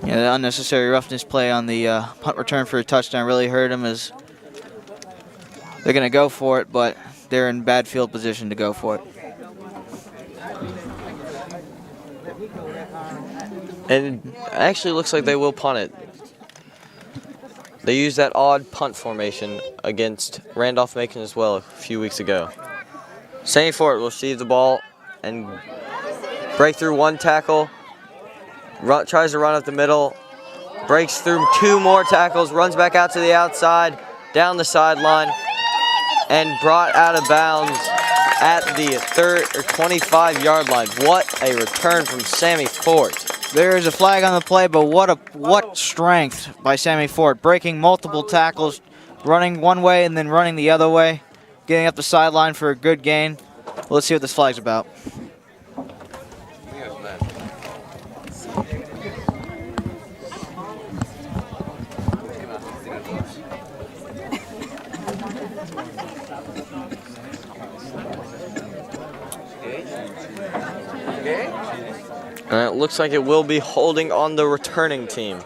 Yeah, the unnecessary roughness play on the punt return for a touchdown really hurt them, as they're going to go for it, but they're in bad field position to go for it. And it actually looks like they will punt it. They used that odd punt formation against Randolph-Macon as well a few weeks ago. Sandy Fort will receive the ball and break through one tackle tries to run up the middle, breaks through 2 more tackles, runs back out to the outside, down the sideline, and brought out of bounds at the 25-yard line. What a return from Sammy Fort. There is a flag on the play, but what strength by Sammy Fort, breaking multiple tackles, running one way and then running the other way, getting up the sideline for a good gain. Let's see what this flag's about. And it looks like it will be holding on the returning team.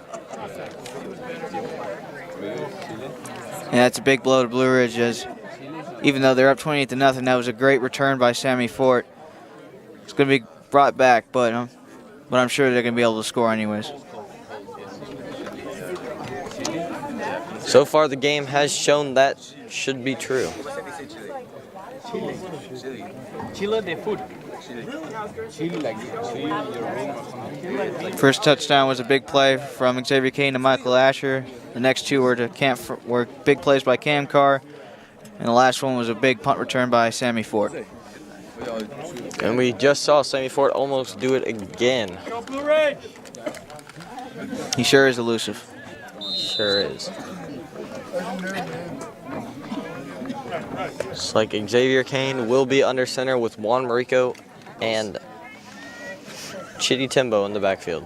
Yeah, it's a big blow to Blue Ridge, as even though they're up 28-0, that was a great return by Sammy Fort. It's going to be brought back, but I'm sure they're going to be able to score anyways. So far, the game has shown that should be true. Chile de food. First touchdown was a big play from Xavier Kane to Michael Asher. The next 2 were big plays by Cam Carr, and the last one was a big punt return by Sammy Fort. And we just saw Sammy Fort almost do it again. He sure is elusive. Sure is. It's like Xavier Kane will be under center with Juan Marico and Chitty Timbo in the backfield.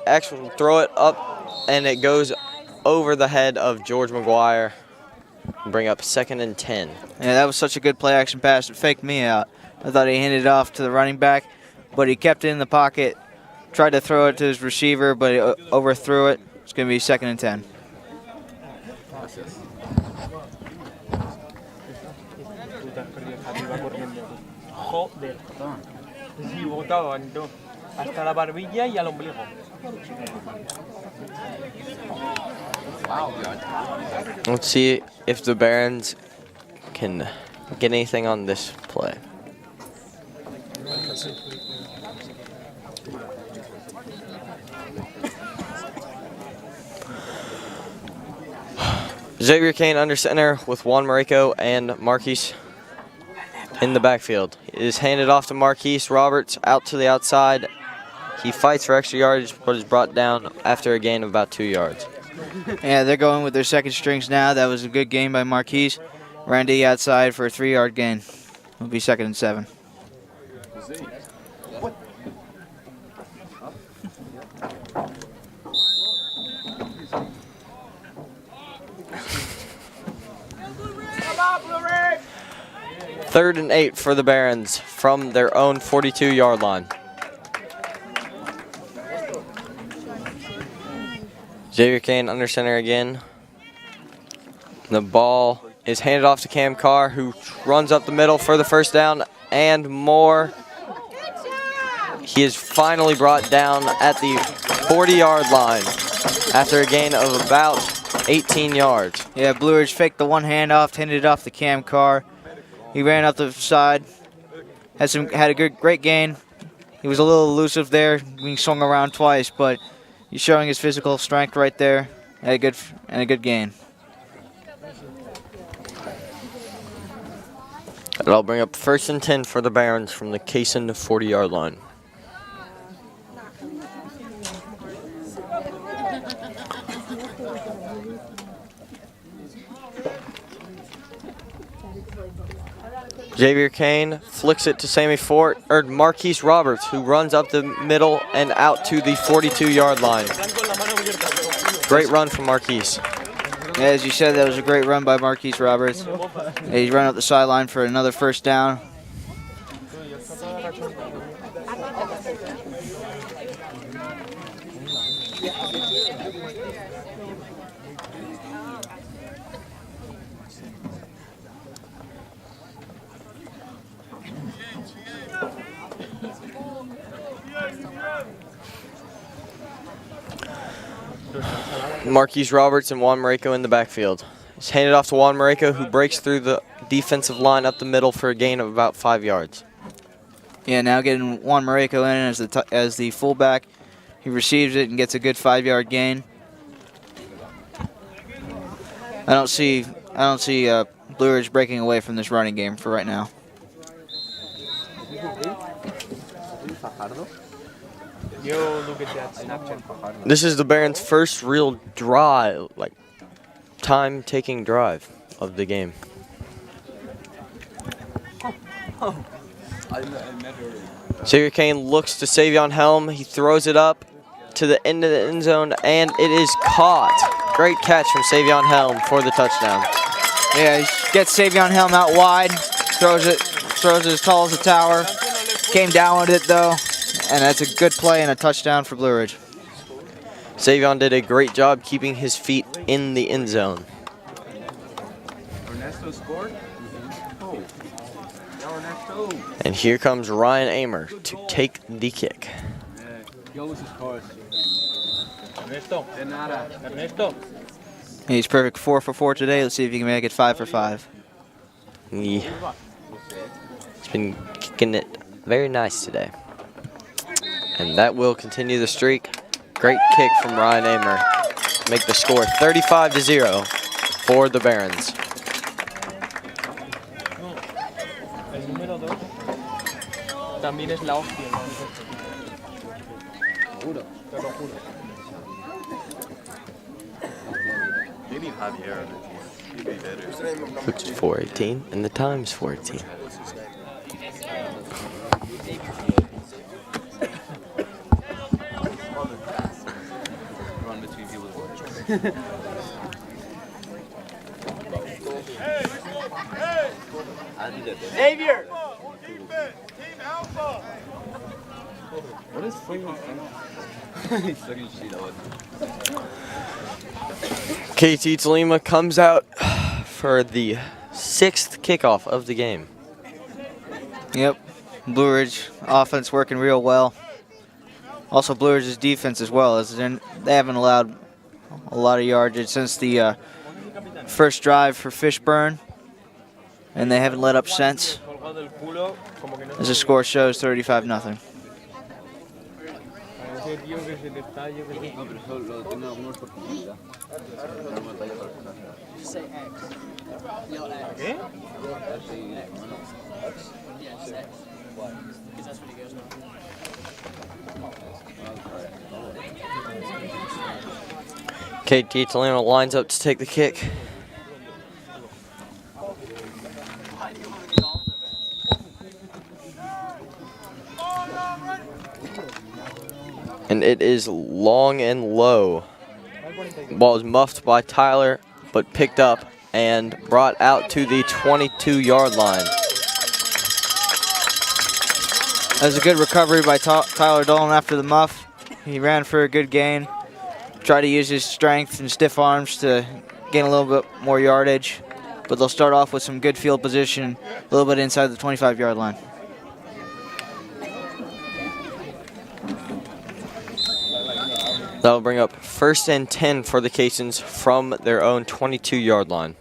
Actually throw it up and it goes over the head of George McGuire. Bring up 2nd and 10. Yeah, that was such a good play action pass. It faked me out. I thought he handed it off to the running back, but he kept it in the pocket, tried to throw it to his receiver, but he overthrew it. It's going to be 2nd and 10. Joder. Sí, botado hasta la barbilla y al ombligo. Let's see if the Barons can get anything on this play. Xavier Kane under center with Juan Marico and Marquise in the backfield. It is handed off to Marquise Roberts out to the outside. He fights for extra yardage, but is brought down after a gain of about 2 yards. Yeah, they're going with their second strings now. That was a good game by Marquise. Randy outside for a 3-yard gain. It'll be 2nd and 7. Third and 8 for the Barons from their own 42-yard line. Xavier Kane under center again. The ball is handed off to Cam Carr, who runs up the middle for the first down and more. He is finally brought down at the 40-yard line after a gain of about 18 yards. Yeah, Blue Ridge faked the one handoff, handed it off to Cam Carr. He ran up the side, had a great gain. He was a little elusive there, being swung around twice, but he's showing his physical strength right there, and a good gain. That'll bring up 1st and 10 for the Barons from the Cason 40-yard line. Xavier Kane flicks it to Sammy Fort, or Marquise Roberts, who runs up the middle and out to the 42-yard line. Great run from Marquise. Yeah, as you said, that was a great run by Marquise Roberts. He ran up the sideline for another first down. Marquise Roberts and Juan Marico in the backfield. It's handed off to Juan Marico, who breaks through the defensive line up the middle for a gain of about 5 yards. Yeah, now getting Juan Mareko in as the fullback. He receives it and gets a good 5-yard gain. I don't see Blue Ridge breaking away from this running game for right now. Yo, look at that Snapchat. This is the Barons' first real drive, like time-taking drive of the game. Xavier Kane looks to Savion Helm. He throws it up to the end of the end zone, and it is caught. Great catch from Savion Helm for the touchdown. Yeah, he gets Savion Helm out wide, throws it as tall as a tower. Came down with it though, and that's a good play and a touchdown for Blue Ridge. Savion did a great job keeping his feet in the end zone. Ernesto scored? Oh. Now Ernesto. And here comes Ryan Amer to take the kick. Ernesto. De nada. Ernesto. He's perfect 4 for 4 today. Let's see if he can make it 5 for 5. Yeah. He's been kicking it very nice today. And that will continue the streak. Great kick from Ryan Amer to make the score 35-0 for the Barons. El número 2 también es la hostia. Juro, te lo juro. They need Javier on the team. He'd be better. It's 4:18 and the time's 4:18. Run between people. Xavier! What is freaking He's sucking shit out. KT Tolima comes out for the 6th kickoff of the game. Yep, Blue Ridge offense working real well. Also Blue Ridge's defense as well, as they haven't allowed a lot of yardage since the first drive for Fishburne, and they haven't let up since. As the score shows, 35-0. KT Tolima lines up to take the kick. And it is long and low. Ball is muffed by Tyler, but picked up and brought out to the 22-yard line. That was a good recovery by Tyler Dolan after the muff. He ran for a good gain. Tried to use his strength and stiff arms to gain a little bit more yardage. But they'll start off with some good field position, a little bit inside the 25-yard line. That'll bring up 1st and 10 for the Caissons from their own 22-yard line.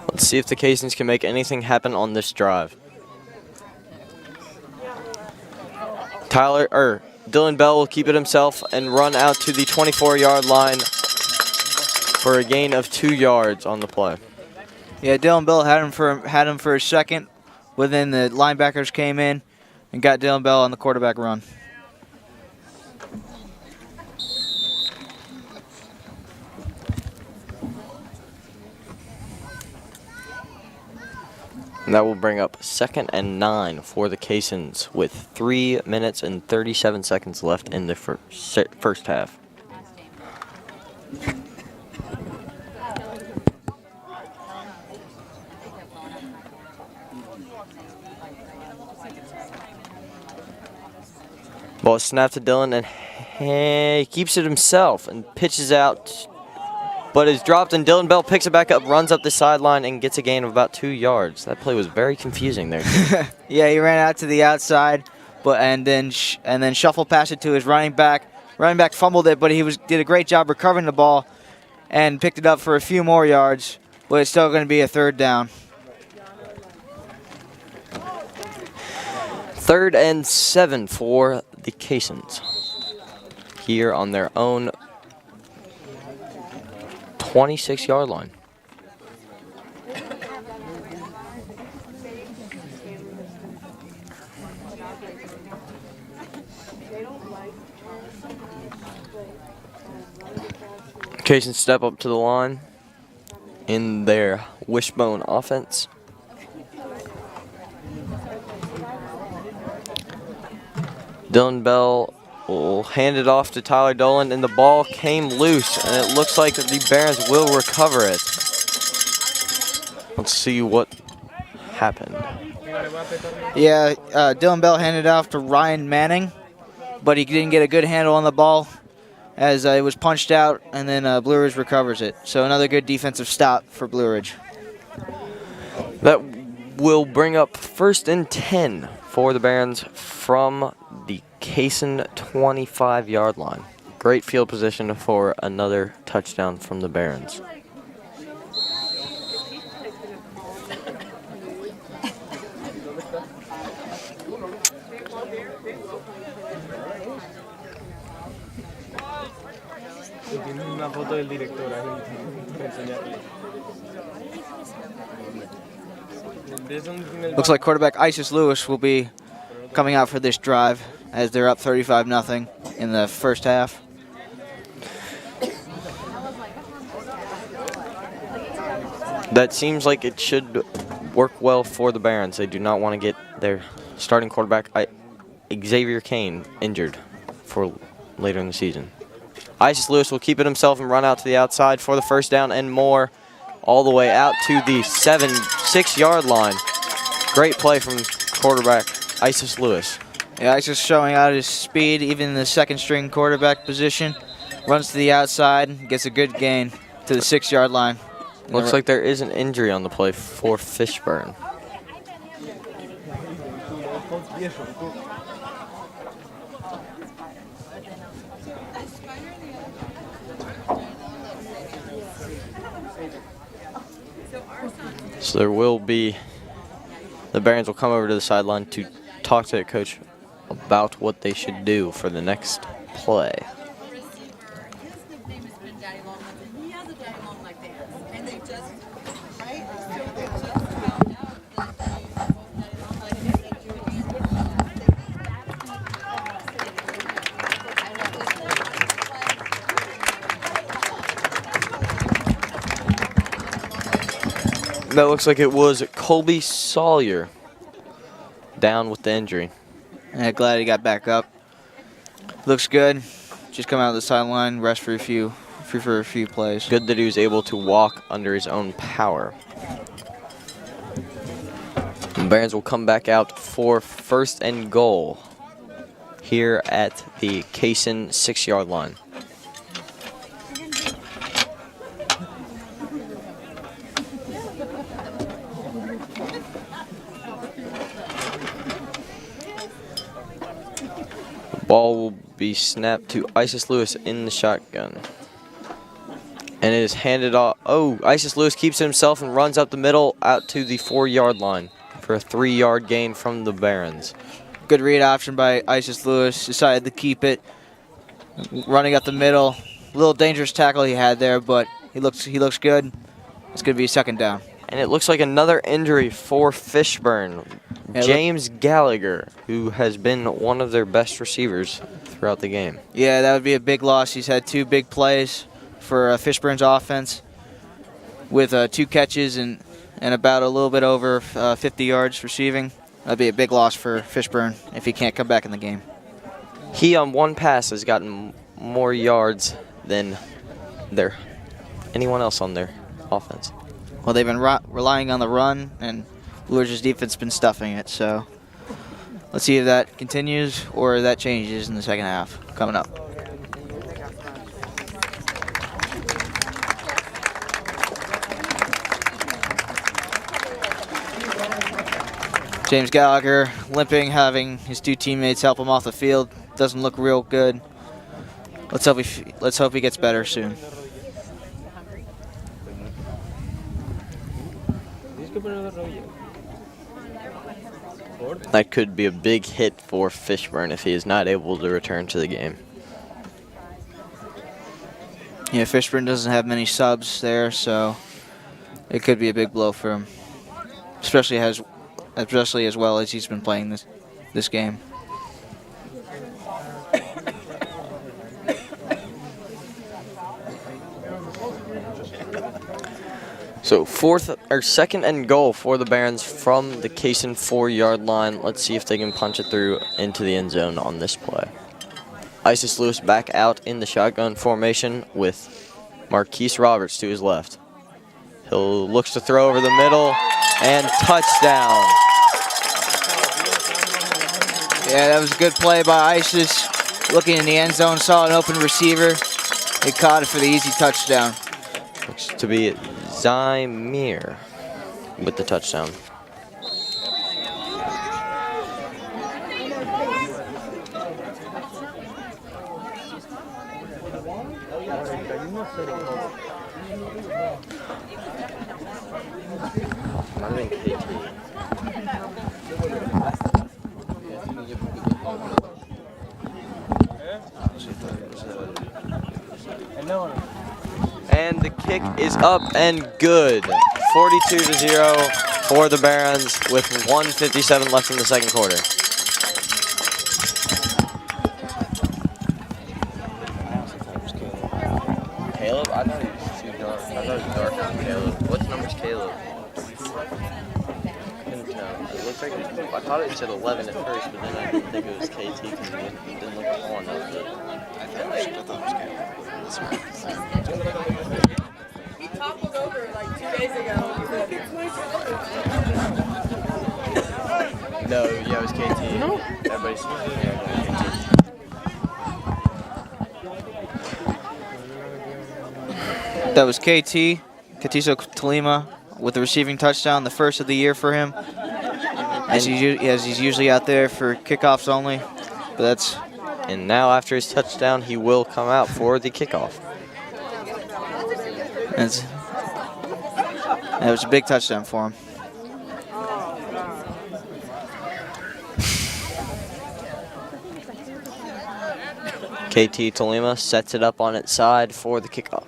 Let's see if the Caissons can make anything happen on this drive. Dylan Bell will keep it himself and run out to the 24-yard line for a gain of 2 yards on the play. Yeah, Dylan Bell had him for a second, but then the linebackers came in and got Dylan Bell on the quarterback run. And that will bring up 2nd and 9 for the Caissons with 3 minutes and 37 seconds left in the first half. Ball is snapped to Dylan, and he keeps it himself and pitches out, but is dropped, and Dylan Bell picks it back up, runs up the sideline, and gets a gain of about 2 yards. That play was very confusing there. Yeah, he ran out to the outside, and then shuffle passed it to his running back, running back fumbled it, but he did a great job recovering the ball and picked it up for a few more yards, but it's still going to be a 3rd down. 3rd and 7 for the Caissons here on their own 26-yard line. Caissons step up to the line in their wishbone offense. Dylan Bell will hand it off to Tyler Dolan, and the ball came loose, and it looks like the Barons will recover it. Let's see what happened. Yeah, Dylan Bell handed it off to Ryan Manning, but he didn't get a good handle on the ball as it was punched out, and then Blue Ridge recovers it. So another good defensive stop for Blue Ridge. That will bring up 1st and 10 for the Barons from the Caisson 25-yard line. Great field position for another touchdown from the Barons. Una foto del director ahí para enseñarle. Looks like quarterback Isis Lewis will be coming out for this drive as they're up 35-0 in the first half. That seems like it should work well for the Barons. They do not want to get their starting quarterback, Xavier Kane, injured for later in the season. Isis Lewis will keep it himself and run out to the outside for the 1st down and more, all the way out to the 6-yard line. Great play from quarterback Isis Lewis. Yeah, Isis showing out his speed, even in the 2nd-string quarterback position. Runs to the outside, gets a good gain to the 6-yard line. Looks like there is an injury on the play for Fishburne. So there will be, the Barons will come over to the sideline to talk to their coach about what they should do for the next play. That looks like it was Colby Sawyer down with the injury. Yeah, glad he got back up. Looks good. Just come out of the sideline, rest for a few plays. Good that he was able to walk under his own power. The Barons will come back out for 1st and goal here at the Caisson 6-yard line. Ball will be snapped to Isis Lewis in the shotgun. And it is handed off. Oh, Isis Lewis keeps it himself and runs up the middle out to the 4-yard line for a 3-yard gain from the Barons. Good read option by Isis Lewis. Decided to keep it. Running up the middle. A little dangerous tackle he had there, but he looks good. It's going to be a 2nd down. And it looks like another injury for Fishburne. Yeah, James Gallagher, who has been one of their best receivers throughout the game. Yeah, that would be a big loss. He's had 2 big plays for Fishburne's offense with 2 catches and about a little bit over 50 yards receiving. That'd be a big loss for Fishburne if he can't come back in the game. He, on one pass, has gotten more yards than anyone else on their offense. Well, they've been relying on the run, and Blue Ridge's defense has been stuffing it. So let's see if that continues or that changes in the 2nd half coming up. James Gallagher limping, having his 2 teammates help him off the field. Doesn't look real good. let's hope he gets better soon. That could be a big hit for Fishburne if he is not able to return to the game. Yeah, Fishburne doesn't have many subs there, so it could be a big blow for him, especially as well as he's been playing this game. So second and goal for the Barons from the Kaysen 4-yard line. Let's see if they can punch it through into the end zone on this play. Isis Lewis back out in the shotgun formation with Marquise Roberts to his left. He'll looks to throw over the middle and touchdown. Yeah, that was a good play by Isis. Looking in the end zone, saw an open receiver. He caught it for the easy touchdown. Looks to be Zymir with the touchdown. And the kick is up and good. 42-0 for the Barons with 1:57 left in the second quarter. Caleb? I thought he was too dark. I thought it was darker than Caleb. What number's Caleb? Couldn't tell. It looks like I thought it said 11 at first, but then I didn't think it was KT because it didn't look tall enough. I thought it was Caleb. That's right. We toppled over like 2 days ago. No, yeah, it was KT. No. Everybody's That was KT, Katiso Talima, with the receiving touchdown, the first of the year for him. As he's usually out there for kickoffs only, but that's. And now after his touchdown, he will come out for the kickoff. That was a big touchdown for him. KT Tolima sets it up on its side for the kickoff.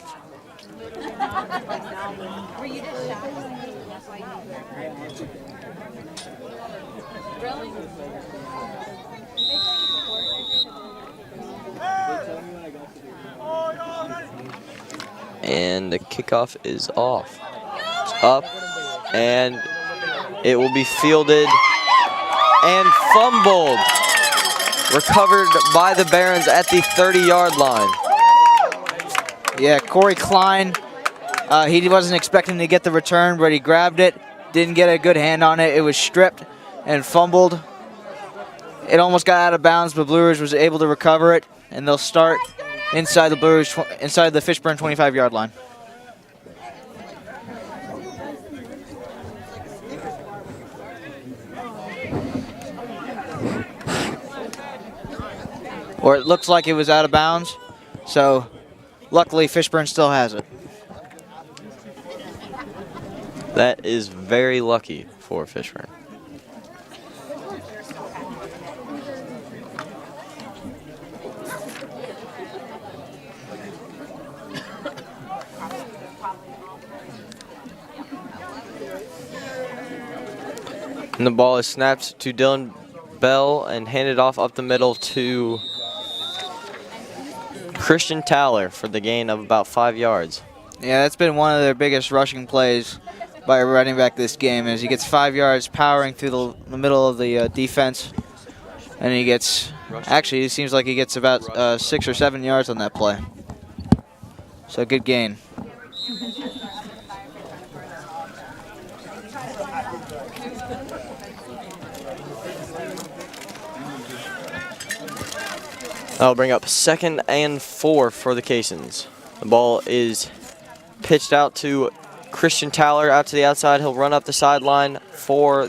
And the kickoff is off. It's up, and it will be fielded and fumbled. Recovered by the Barons at the 30-yard line. Yeah, Corey Klein, he wasn't expecting to get the return, but he grabbed it, didn't get a good hand on it. It was stripped and fumbled. It almost got out of bounds, but Blue Ridge was able to recover it, and they'll start inside the Fishburne 25-yard line. Or it looks like it was out of bounds, so luckily Fishburne still has it. That is very lucky for Fishburne. And the ball is snapped to Dylan Bell and handed off up the middle to Christian Towler for the gain of about 5 yards. Yeah, that's been one of their biggest rushing plays by a running back this game, as he gets 5 yards powering through the middle of the defense, and he gets, actually it seems like he gets about 6 or 7 yards on that play. So good gain. That'll bring up 2nd and 4 for the Kaysons. The ball is pitched out to Christian Towler out to the outside. He'll run up the sideline for,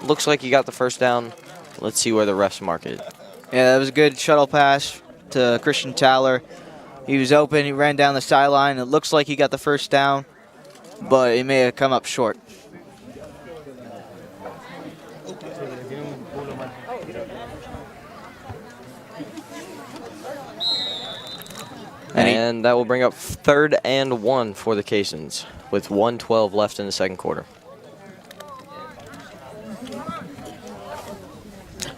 looks like he got the first down. Let's see where the refs mark it. Yeah, that was a good shuttle pass to Christian Towler. He was open. He ran down the sideline. It looks like he got the first down, but he may have come up short. And that will bring up 3rd and 1 for the Caissons with 1:12 left in the second quarter.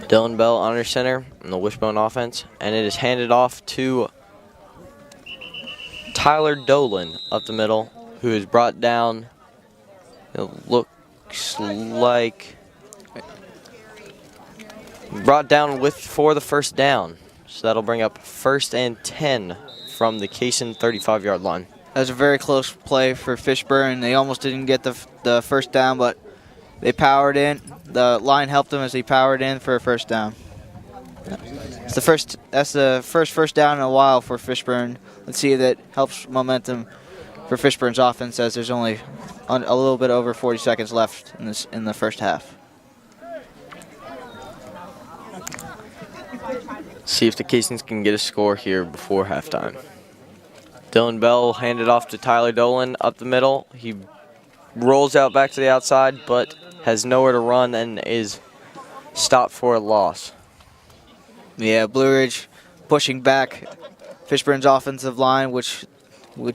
Dylan Bell under center in the wishbone offense, and it is handed off to Tyler Dolan up the middle, who is brought down, it looks like, brought down for the first down. So that'll bring up 1st and 10 from the Caisson 35-yard line. That was a very close play for Fishburne. They almost didn't get the first down, but they powered in. The line helped them as they powered in for a first down. That's the first down in a while for Fishburne. Let's see if that helps momentum for Fishburne's offense, as there's only a little bit over 40 seconds left in the first half. See if the Caissons can get a score here before halftime. Dylan Bell handed off to Tyler Dolan up the middle. He rolls out back to the outside, but has nowhere to run and is stopped for a loss. Yeah, Blue Ridge pushing back Fishburne's offensive line, which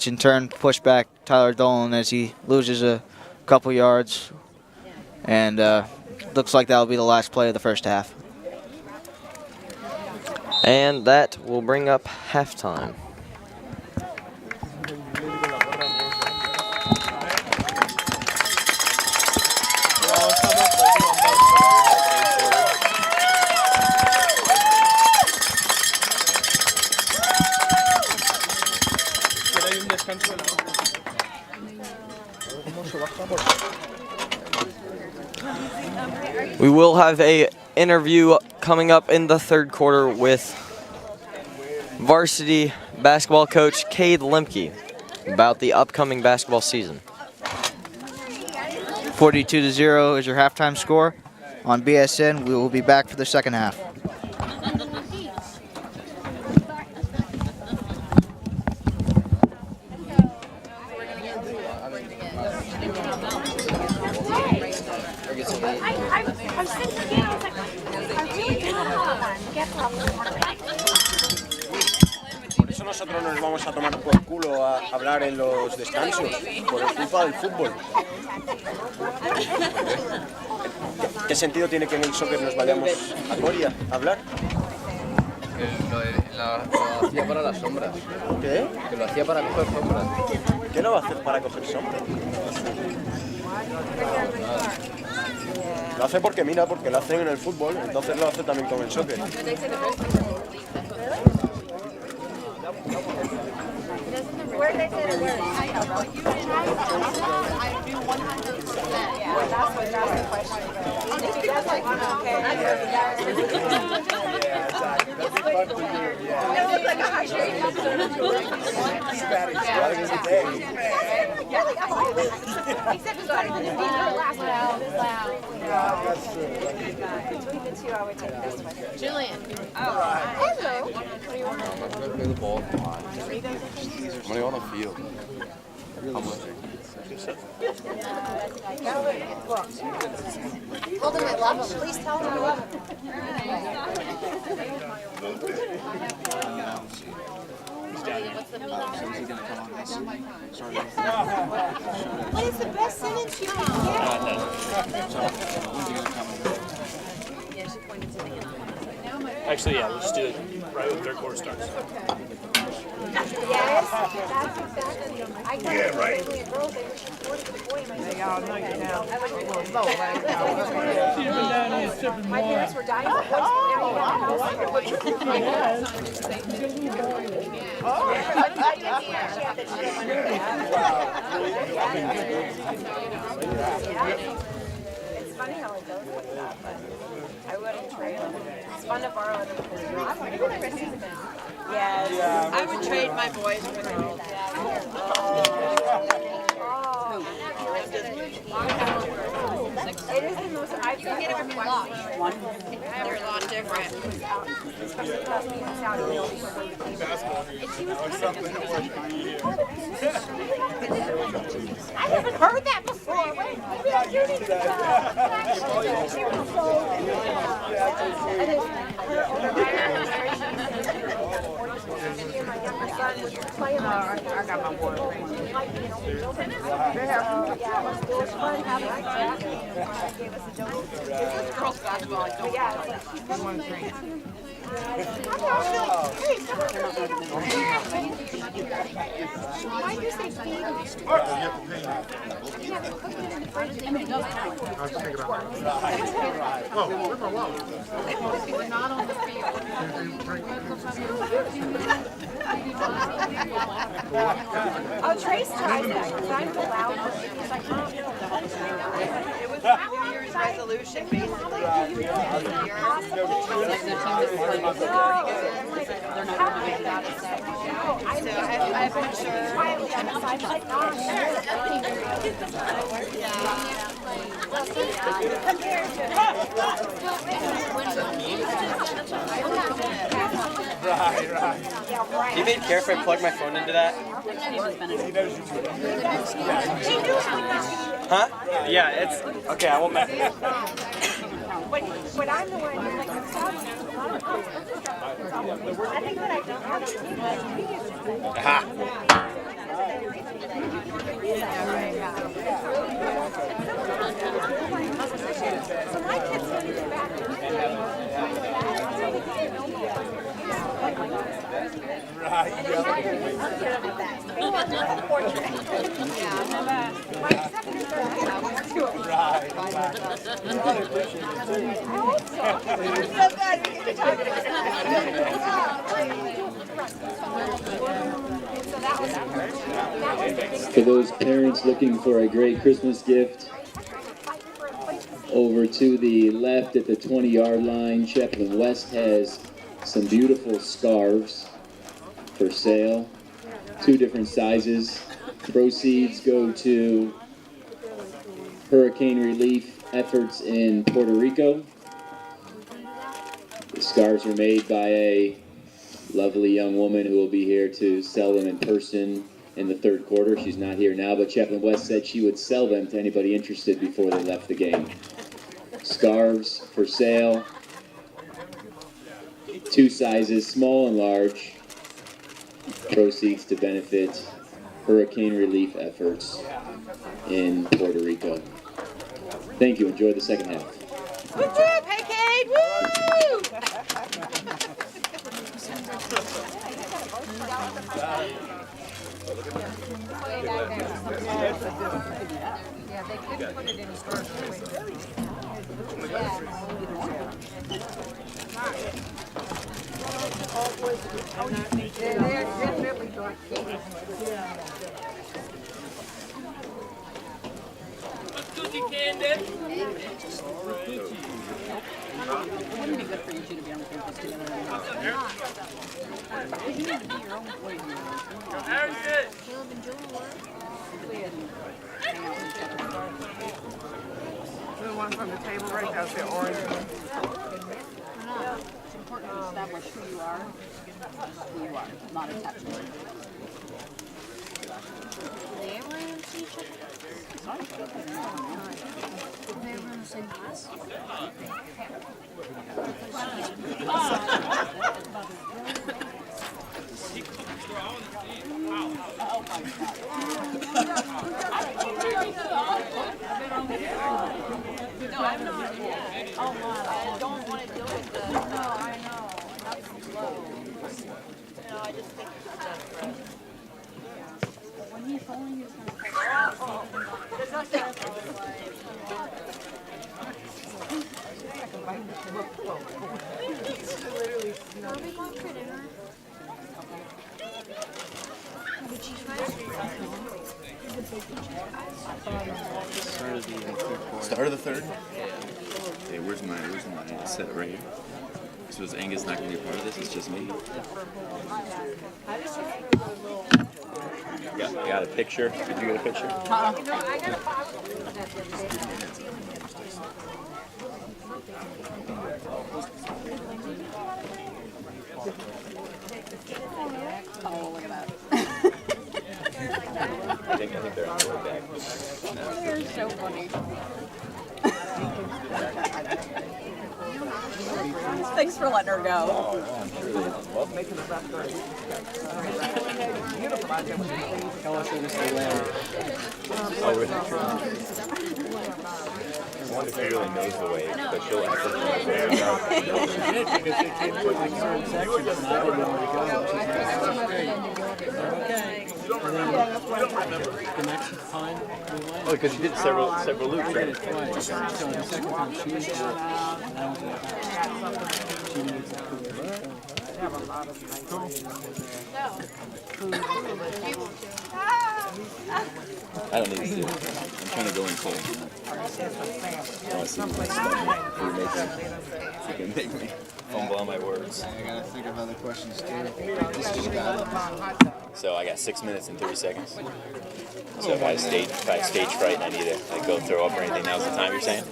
in turn pushed back Tyler Dolan as he loses a couple yards. And looks like that'll be the last play of the first half. And that will bring up halftime. We will have a interview coming up in the third quarter with varsity basketball coach Cade Lemke about the upcoming basketball season. 42-0 is your halftime score on BSN. We will be back for the second half. Por eso nosotros nos vamos a tomar por culo a hablar en los descansos, por culpa del fútbol. ¿Qué sentido tiene que en el soccer nos vayamos a Coria a hablar? Lo hacía para las sombras. ¿Qué? Que lo hacía para coger sombras. ¿Qué lo va a hacer para coger sombras? Lo hace porque mira, porque lo hacen en el fútbol, entonces lo hace también con el soccer. Where they say the word? I don't know. You I do 100%. Yeah, that's the question. If you guys like, okay. It looks like a high street. Except it's better than the last one. It's loud. Between the two, I would take this one. Julian. Oh, hello. What do you want? Play the ball. I'm gonna go on the field. How much? Hold him, I love him. Please tell him I love him. What is the best sentence you can Actually, yeah, let's do it right when third quarter starts. Yes, that's exactly. I got it right. Girls, they were supporting the boy. They all know you now. My parents were dying for boys. It's funny how it goes like that, but I wouldn't trade them. It's fun to borrow them. Yes. I would trade my boys for girls. It is the most. You can get it from your lot. They're a lot different. I haven't heard that before. Wait, maybe I do need I got my board. Girls basketball, I don't want to drink. Why do you say feed? We're not on the field. Oh, Trace tried that because I'm allowed to. He's like, oh, it was a New Year's resolution, basically. They're not going to get out of sex. So I've been sure. Quietly on the side, like, Do you maybe care if I plug my phone into that? Huh? Yeah, it's okay. I won't mess it up. But I'm the one who's like, I think what I don't have so my kids are For those parents looking for a great Christmas gift, over to the left at the 20-yard line, Chaplain West has some beautiful scarves for sale, 2 different sizes. Proceeds go to hurricane relief efforts in Puerto Rico. The scarves are made by a lovely young woman who will be here to sell them in person in the 3rd quarter. She's not here now, but Chaplain West said she would sell them to anybody interested before they left the game. Scarves for sale, 2 sizes, small and large. Proceeds to benefit hurricane relief efforts in Puerto Rico. Thank you. Enjoy the second half. Woo woo, hey Kate, woo! Yeah, they couldn't put it in first. They're definitely dark. Candy. It wouldn't be good for you two to be on campus together. You need to be your own way. Caleb and Joel were. The one from the table right there, the orange one. It's important to establish who you are, who you are, not attached to it. They ever see each other? They were in the same class? No, I'm not. Oh, wow. I don't want to deal with this. No, I know. That's slow. No, I just think it's just... When he's falling, he's going to Start of the 3rd? Hey, where's mine? I set it right here. So is Angus not going to be a part of this? It's just me. You got a picture? Did you get a picture? Oh, look at that. I think they're on the way back. They're so funny. Thanks for letting her go. I wonder if she really knows the way, but she'll act like she knows The next time we went. Oh, because you did several loops, right? Twice. So the second time she was there, and I was there. She knew exactly where we were. I don't need to do it. I'm trying to go in cold. I want to see my stomach. You can make me fumble on my words. I gotta think of other questions too. This just got it. So I got 6 minutes and 30 seconds. So if I have stage fright and I need to like go throw up or anything, now's the time you're saying?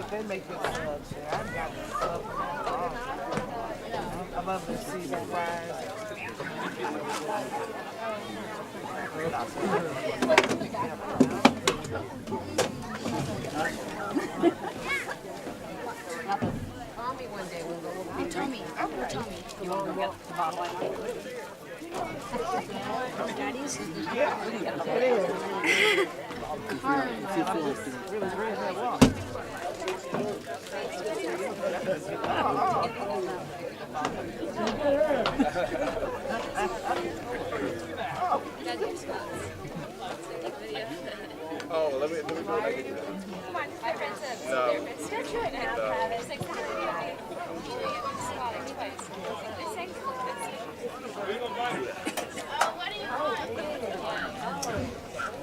They make this stuff. I've got stuff. I love the season fries. Tommy one day will go. Hey, Tommy. Oh, Tommy. You want to go get the bottle I Daddy's? Yeah. It is. Oh, let me go back into that. Come on, my friend said. No. Don't you now, Travis? Like, oh, what do you want?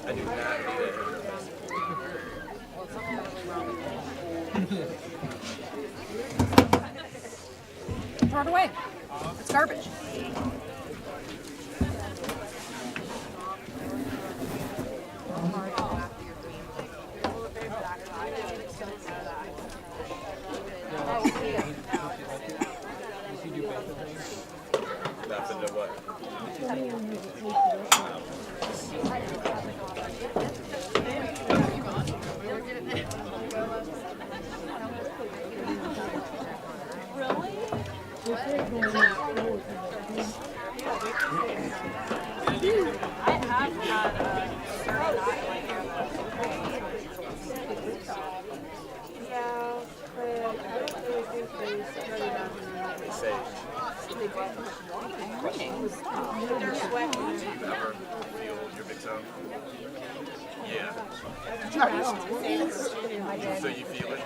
I do not do that. Throw it away. It's garbage. Nothing to what? Yeah. So you feel it?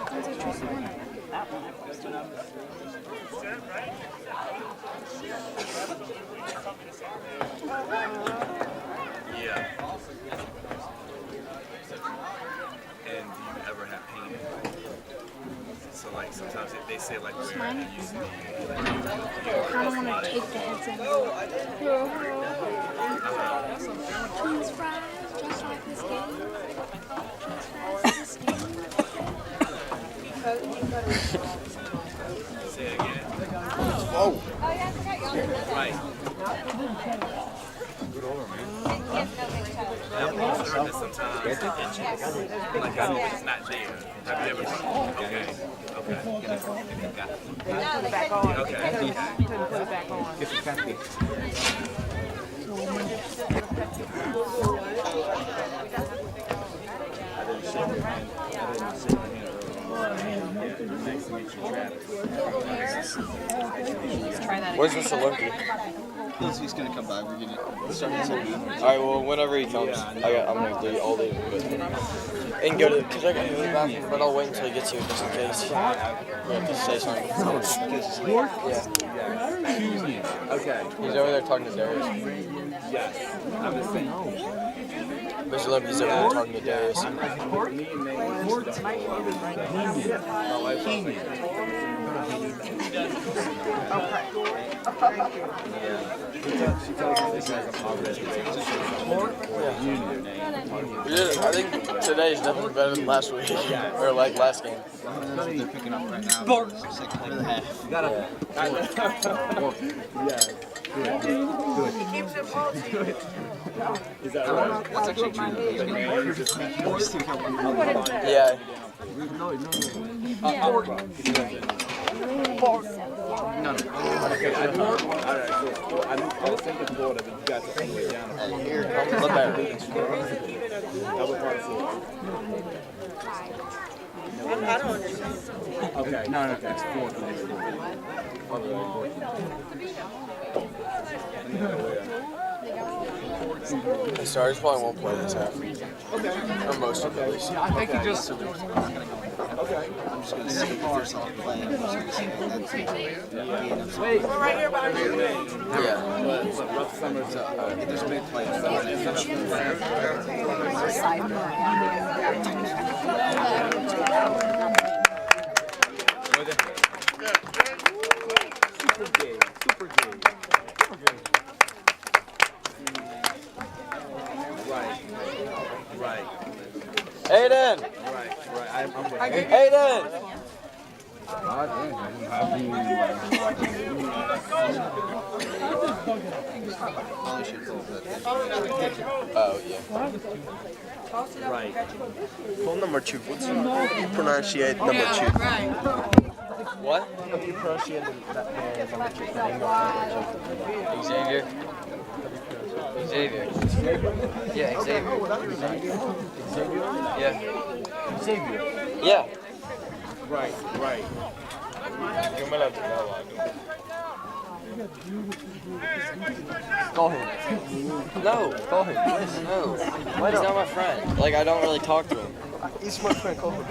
Yeah. And do you ever have pain? So like sometimes they say like where it used to be. I don't want to take the headset. Cheese fries, just like this game. Cheese fries, this game. Say it again. Oh, yeah, I forgot y'all did that. Right. Good order, man. I'm concerned that sometimes it's like it's not there. Have you ever? Okay. Okay. Put it back on. Okay. Put it back on. Get the coffee. Where's Mr. Loki? He's gonna come by. We're gonna start this up. Alright, well, whenever he comes, I'm gonna leave. I'll leave him with him. And go to, because I gotta go to the bathroom, but I'll wait until he gets here just in case. Yeah, just say something. Yeah. Okay. He's over there talking to Darius. Yes. I'm just saying. Mr. Olympia's over there talking to Darius. I think today is definitely better than last week, or like last game. They're picking up right now. Second of the half. Is that right? That's actually true. Yeah. No. Okay, I was thinking Florida, but you guys are all the way down. And here comes the bear. Double part of Florida. Okay. No. Okay. It's Florida. The Stars probably won't play this half. Okay. Or most of it at least. I think he just. Okay. I'm just gonna see if there's all playing. Wait, we're right here behind you. Yeah. But rough summers There's big players. Super game. Right. Aiden! Right. I'm with Aiden! Oh, yeah. Right. Phone number 2. What's pronunciate number 2? What? How do you pronunciate that number 2? Xavier. Yeah, Xavier. Yeah. Xavier. Yeah. Right. Call him. No. Call him. No. He's not my friend. Like, I don't really talk to him. He's my friend. Call him.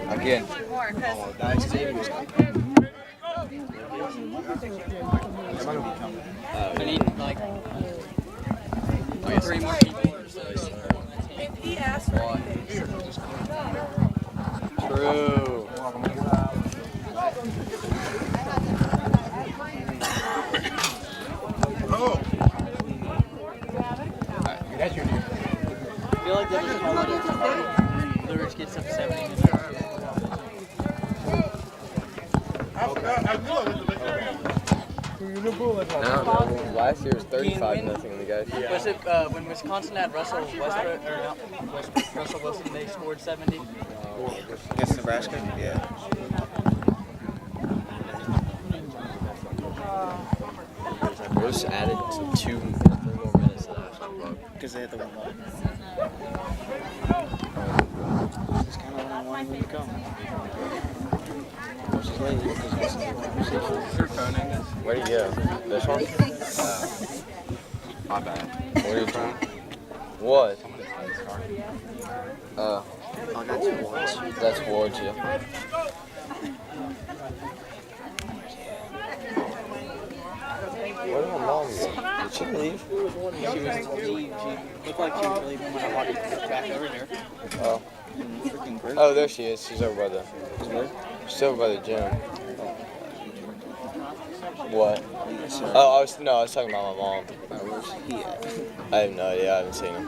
Again. Oh, that's Xavier's. I need like 3 more people or so. If he asks for anything. True. Oh. I feel like they just call it Blue Ridge gets up 70. Last year was 35-0 in the guys. Was it when Wisconsin had Russell Westbrook or not Russell Wilson? They scored 70. Against Nebraska? Yeah. We just added 2 more minutes to that. Because they had the 1 line. It's kind of when I wanted them to come. Which is late because Where'd you go? This one? My bad. What are you trying? What? Oh, that's Ward's. That's Ward's, yeah. Where did my mom go? Did she leave? She looked like she was leaving when I walked back over there. Oh. Oh, there she is. She's over by the... She's over by the gym. What? Oh, I was talking about my mom. Where's he at? I have no idea. I haven't seen him.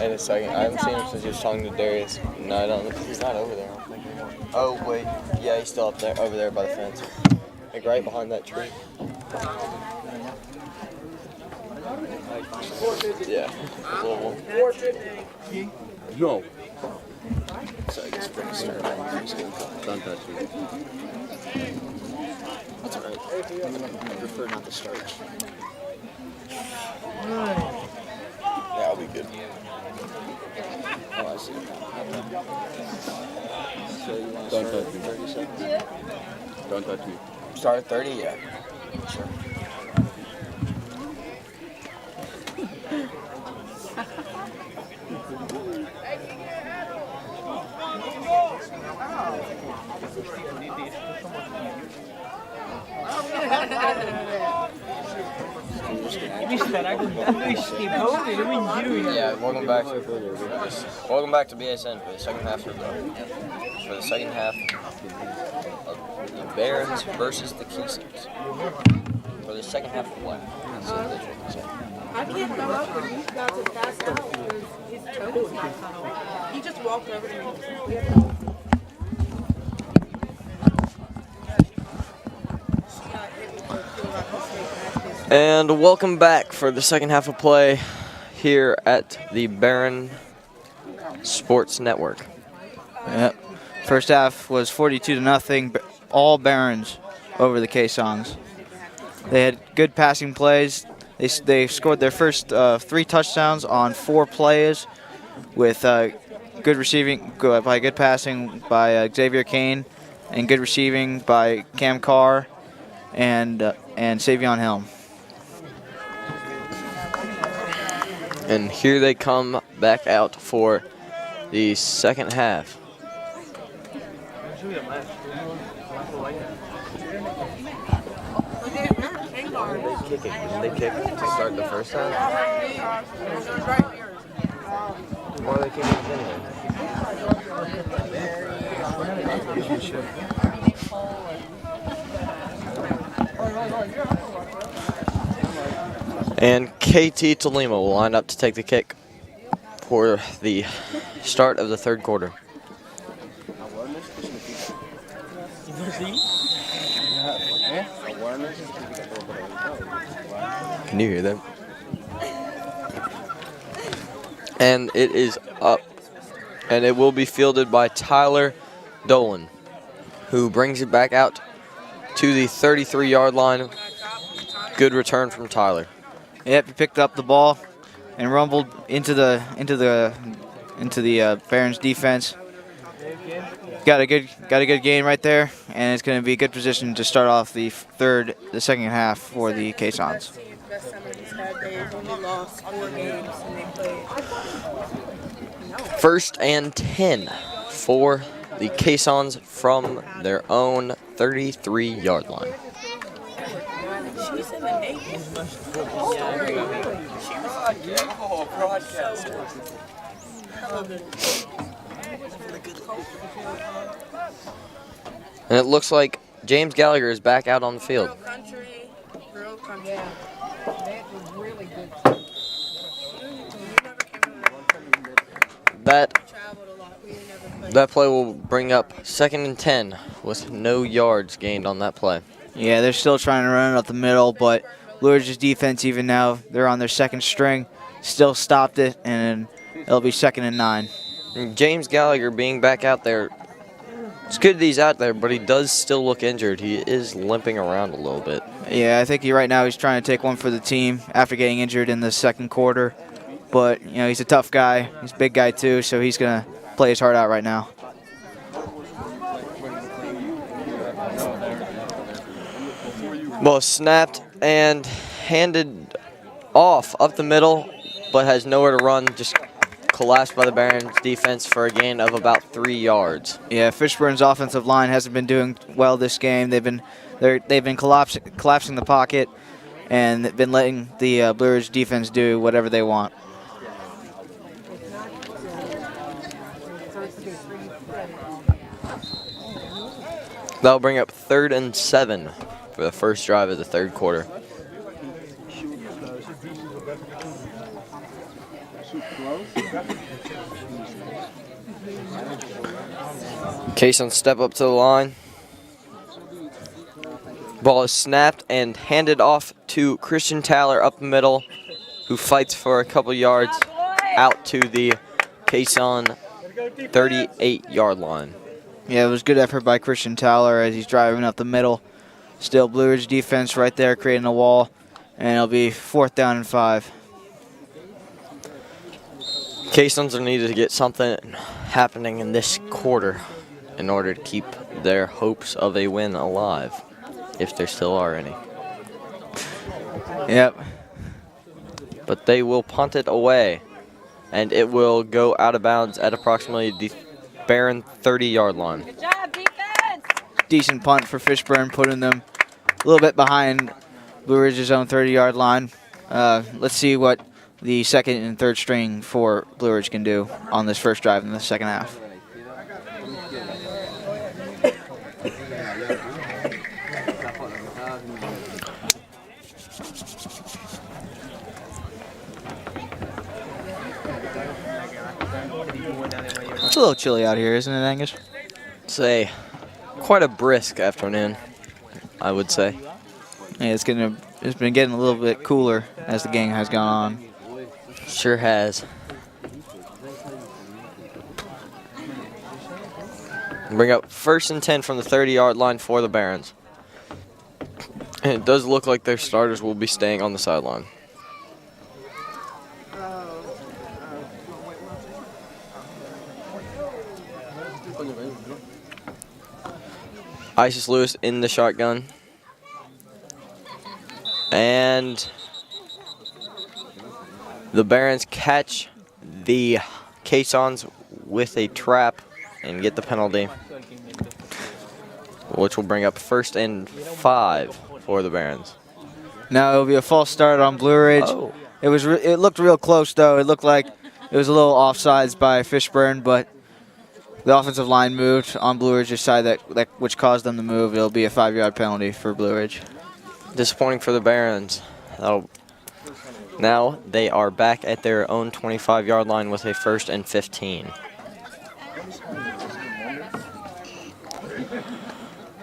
In a second. I haven't seen him since he was talking to Darius. No, I don't. He's not over there. I don't think anymore. Oh, wait. Yeah, he's still up there, over there by the fence. Like right behind that tree. Yeah. No. So I guess we're going to start. Don't touch me. That's alright. I prefer not to start. Yeah, I'll be good. Oh, I see. So you want to Don't start touch me. at 30 seconds? Don't touch me. Start at 30? Yeah. Sure. Give me Yeah, welcome back. Welcome back to BSN for the second half of the Barons versus the Keystons. For the second half of play. I can't come up with these guys to pass out because his toe is not cut off. He just walked over to me. And welcome back for the second half of play here at the Barron Sports Network. Yep. First half was 42-0, all Barons over the Caissons. They had good passing plays. They scored their first 3 touchdowns on 4 plays with good receiving by good passing by Xavier Kane and good receiving by Cam Carr and Savion Helm. And here they come back out for the second half. Did they kick to start the first half? Why are they kicking anyway? And KT Tolima will line up to take the kick for the start of the third quarter. Can you hear them? And it is up. And it will be fielded by Tyler Dolan, who brings it back out to the 33-yard line. Good return from Tyler. Yep, he picked up the ball and rumbled into the Barons defense. Got a good gain right there, and it's going to be a good position to start off the second half for the Caissons. First and 10 for the Caissons from their own 33-yard line. She's in the naked. And it looks like James Gallagher is back out on the field. Real country. That play will bring up second and 10 with no yards gained on that play. Yeah, they're still trying to run it up the middle, but Blue Ridge's defense, even now, they're on their second string, still stopped it, and it'll be second and 9. And James Gallagher being back out there, it's good that he's out there, but he does still look injured. He is limping around a little bit. Yeah, I think right now he's trying to take one for the team after getting injured in the second quarter. But, you know, he's a tough guy. He's a big guy, too, so he's going to play his heart out right now. Ball snapped and handed off up the middle, but has nowhere to run. Just collapsed by the Barons defense for a gain of about 3 yards. Yeah, Fishburne's offensive line hasn't been doing well this game. They've been collapsing the pocket, and they've been letting the Blue Ridge defense do whatever they want. That'll bring up 3rd and 7 for the first drive of the third quarter. Caisson step up to the line. Ball is snapped and handed off to Christian Taylor up the middle, who fights for a couple yards out to the Caisson 38-yard line. Yeah, it was good effort by Christian Taylor as he's driving up the middle. Still Blue Ridge defense right there creating a wall, and it'll be 4th down and 5. Caissons are needed to get something happening in this quarter in order to keep their hopes of a win alive, if there still are any. Yep. But they will punt it away, and it will go out of bounds at approximately the Barron 30-yard line. Good job, defense! Decent punt for Fishburne, putting them a little bit behind Blue Ridge's own 30-yard line. Let's see what the second and third string for Blue Ridge can do on this first drive in the second half. It's a little chilly out here, isn't it, Angus? Say, quite a brisk afternoon, I would say. Yeah, it's been getting a little bit cooler as the game has gone on. Sure has. Bring up 1st and 10 from the 30-yard line for the Barons. And it does look like their starters will be staying on the sideline. Isis Lewis in the shotgun. And the Barons catch the Caissons with a trap and get the penalty, which will bring up 1st and 5 for the Barons. Now it'll be a false start on Blue Ridge. Oh. It looked real close though. It looked like it was a little offsides by Fishburne, but the offensive line moved on Blue Ridge's side, which caused them to move. It'll be a 5-yard penalty for Blue Ridge. Disappointing for the Barons. Now they are back at their own 25-yard line with a 1st and 15.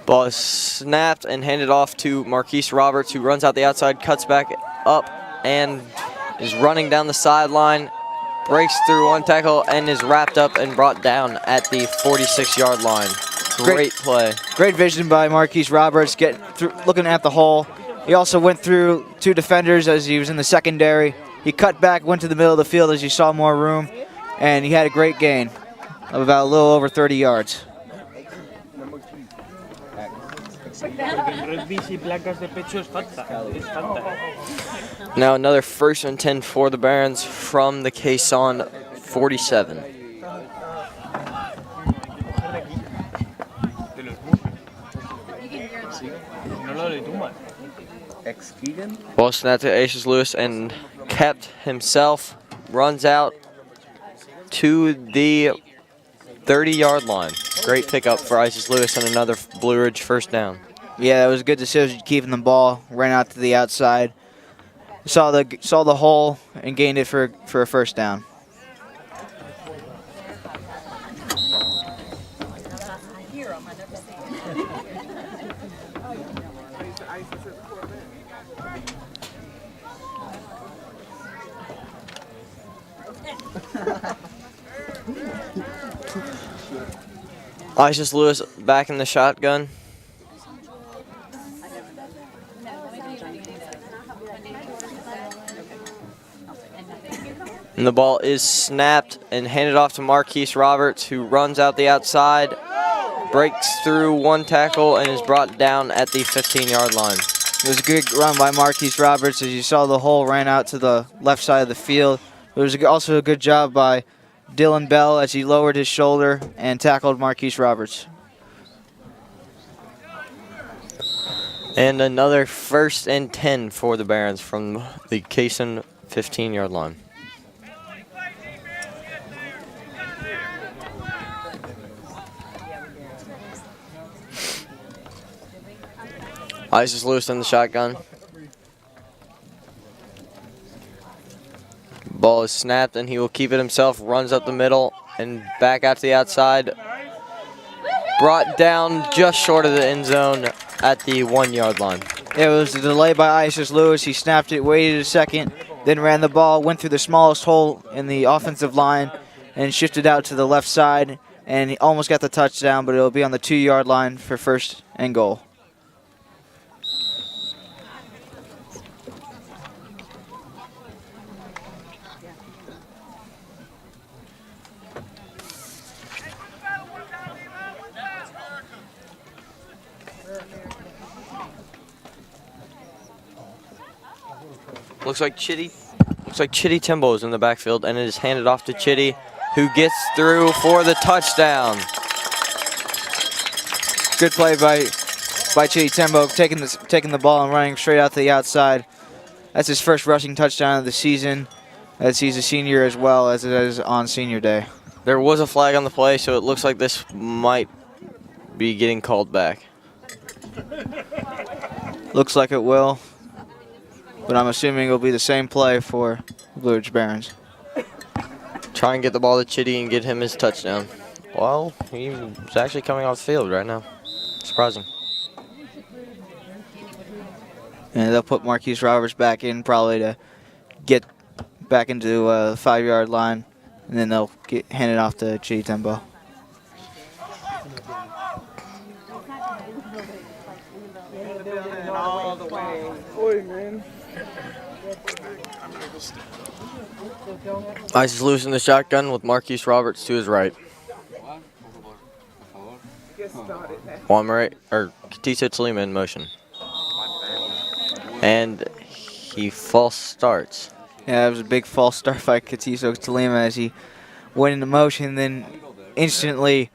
Ball is snapped and handed off to Marquise Roberts, who runs out the outside, cuts back up, and is running down the sideline, breaks through one tackle, and is wrapped up and brought down at the 46-yard line. Great play. Great vision by Marquise Roberts, looking at the hole. He also went through 2 defenders as he was in the secondary. He cut back, went to the middle of the field as he saw more room, and he had a great gain of about a little over 30 yards. Now another 1st and 10 for the Barons from the Caisson 47. Ball snapped to Isis Lewis and kept himself, runs out to the 30-yard line. Great pickup for Isis Lewis and another Blue Ridge 1st down. Yeah, that was a good decision keeping the ball, ran out to the outside, saw the hole and gained it for a 1st down. Isis Lewis back in the shotgun. And the ball is snapped and handed off to Marquise Roberts, who runs out the outside, breaks through one tackle, and is brought down at the 15-yard line. It was a good run by Marquise Roberts. As you saw, the hole ran out to the left side of the field. It was also a good job by Dylan Bell as he lowered his shoulder and tackled Marquise Roberts. And another 1st and 10 for the Barons from the Caisson 15-yard line. Isis Lewis in the shotgun. Ball is snapped and he will keep it himself, runs up the middle and back out to the outside. Brought down just short of the end zone at the 1-yard line. It was a delay by Isis Lewis. He snapped it, waited a second, then ran the ball, went through the smallest hole in the offensive line and shifted out to the left side, and he almost got the touchdown, but it'll be on the 2-yard line for 1st and goal. Looks like Chitty Timbo is in the backfield, and it is handed off to Chitty, who gets through for the touchdown. Good play by Chitty Timbo, taking the ball and running straight out to the outside. That's his first rushing touchdown of the season, as he's a senior as well as it is on senior day. There was a flag on the play, so it looks like this might be getting called back. Looks like it will, but I'm assuming it'll be the same play for Blue Ridge Barons. Try and get the ball to Chitty and get him his touchdown. Well, he's actually coming off the field right now. Surprising. And they'll put Marquise Roberts back in probably to get back into the 5-yard line, and then they'll hand it off to Chitty Tembo. All the way. Oi, man. Ice is loose in the shotgun with Marquise Roberts to his right. Katiso Talima in motion. And he false starts. Yeah, it was a big false start by Katiso Talima as he went into motion, then instantly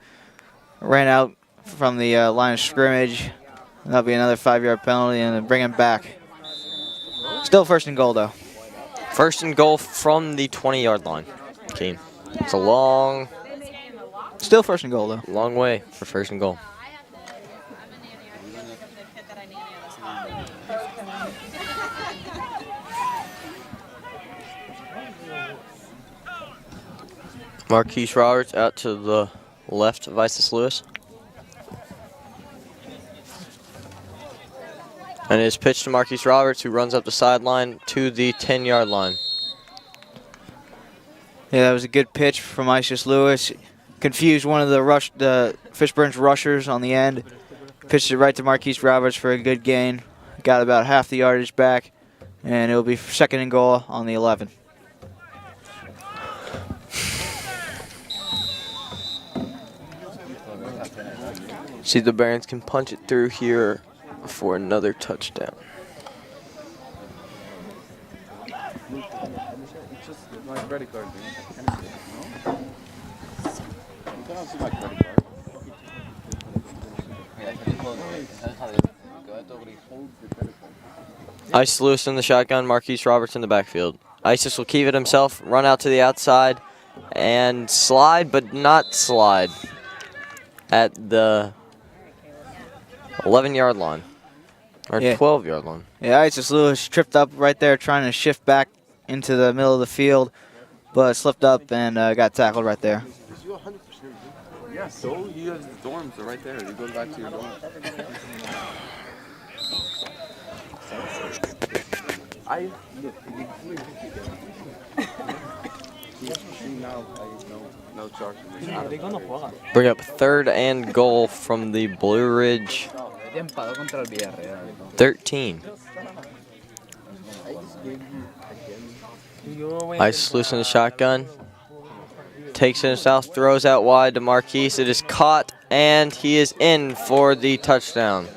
ran out from the line of scrimmage. That'll be another 5-yard penalty and then bring him back. Still 1st and goal, though. 1st and goal from the 20-yard line. Keen. It's a long... Still 1st and goal, though. Long way for 1st and goal. Marquise Roberts out to the left of Isis Lewis. And it is pitched to Marquise Roberts, who runs up the sideline to the 10-yard line. Yeah, that was a good pitch from Isis Lewis. Confused one of the Fishburne's rushers on the end. Pitched it right to Marquise Roberts for a good gain. Got about half the yardage back, and it'll be 2nd and goal on the 11. See, the Barons can punch it through here for another touchdown. It's just my credit card, man. No? You cannot see my credit card. Isis Lewis in the shotgun, Marquise Roberts in the backfield. Isis will keep it himself, run out to the outside, and slide, but not slide at the 11-yard line. Or 12-yard line. Yeah, Isis Lewis tripped up right there trying to shift back into the middle of the field, but slipped up and got tackled right there. Is you 100%? Yeah, so you have the dorms are right there. You go back to your dorm. No charge. Bring up 3rd and goal from the Blue Ridge 13. Isis Lewis in the shotgun. Takes it himself, throws out wide to Marquise. It is caught, and he is in for the touchdown.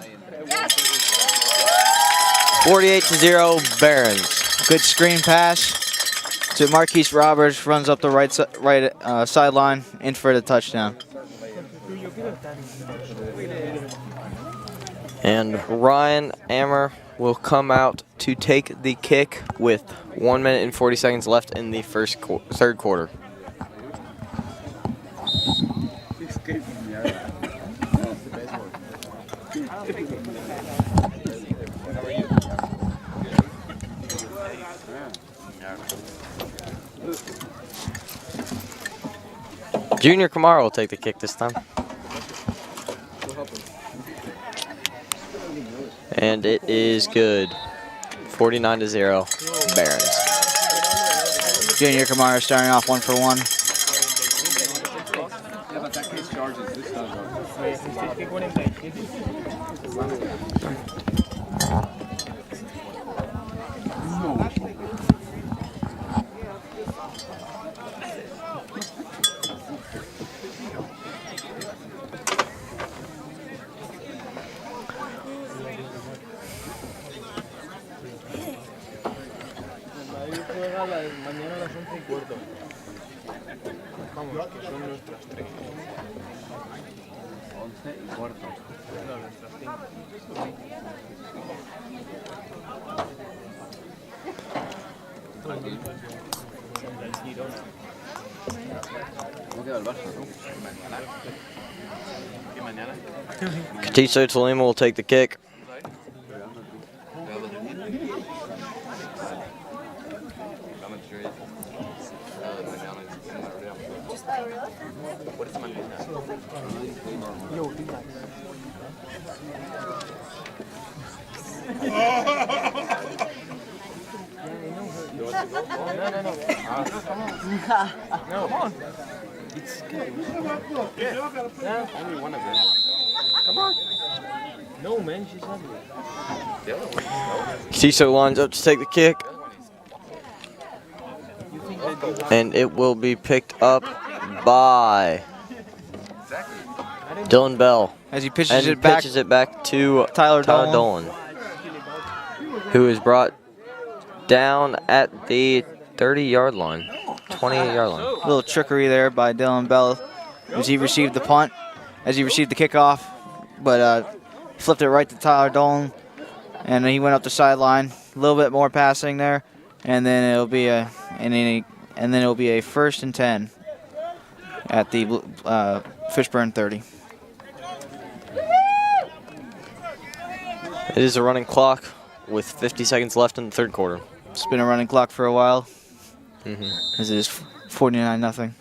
48-0 Barons. Good screen pass to Marquise Roberts, runs up the right sideline, in for the touchdown. And Ryan Ammer will come out to take the kick with 1 minute and 40 seconds left in the third quarter. Junior Kamara will take the kick this time. And it is good. 49-0 Barons. Junior Kamara starting off 1 for 1. Mañana a las 11:15. Vamos, que son nuestras 3. 11:15. No, nuestras 5. Katiso Tolima will take the kick. Come on. It's good. Yeah, only one of them. Come on. No, man, she's ugly. The other one. Katiso lines up to take the kick. And it will be picked up by Dylan Bell. As he pitches it back to Tyler Dolan, who is brought down at the 30-yard line, 28-yard line. A little trickery there by Dylan Bell as he received the punt, as he received the kickoff, but flipped it right to Tyler Dolan, and he went up the sideline. A little bit more passing there, and then it'll be a first and 10 at the Fishburne 30. It is a running clock with 50 seconds left in the third quarter. It's been a running clock for a while. Mm-hmm. As it is 49-0.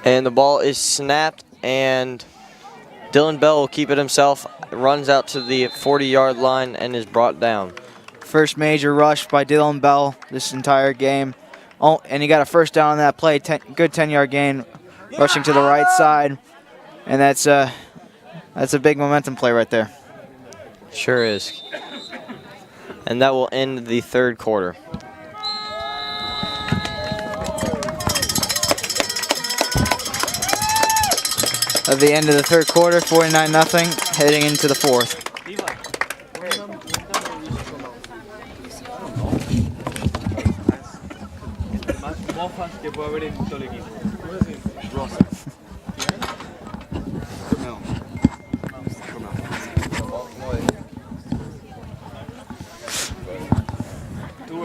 And the ball is snapped, and Dylan Bell will keep it himself, runs out to the 40-yard line, and is brought down. First major rush by Dylan Bell this entire game. Oh, and he got a first down on that play. Good 10-yard gain, rushing to the right side. And that's a big momentum play right there. Sure is. And that will end the third quarter. At the end of the third quarter, 49-0, heading into the fourth.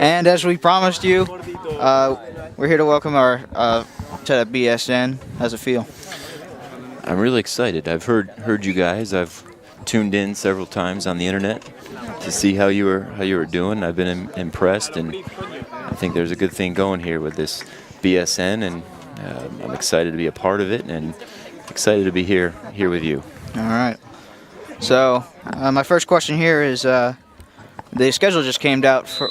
And as we promised you, we're here to welcome our to BSN. How's it feel? I'm really excited. I've heard you guys. I've tuned in several times on the internet to see how you were doing. I've been impressed, and I think there's a good thing going here with this BSN, and I'm excited to be a part of it, and excited to be here with you. All right. So my first question here is the schedule just came out for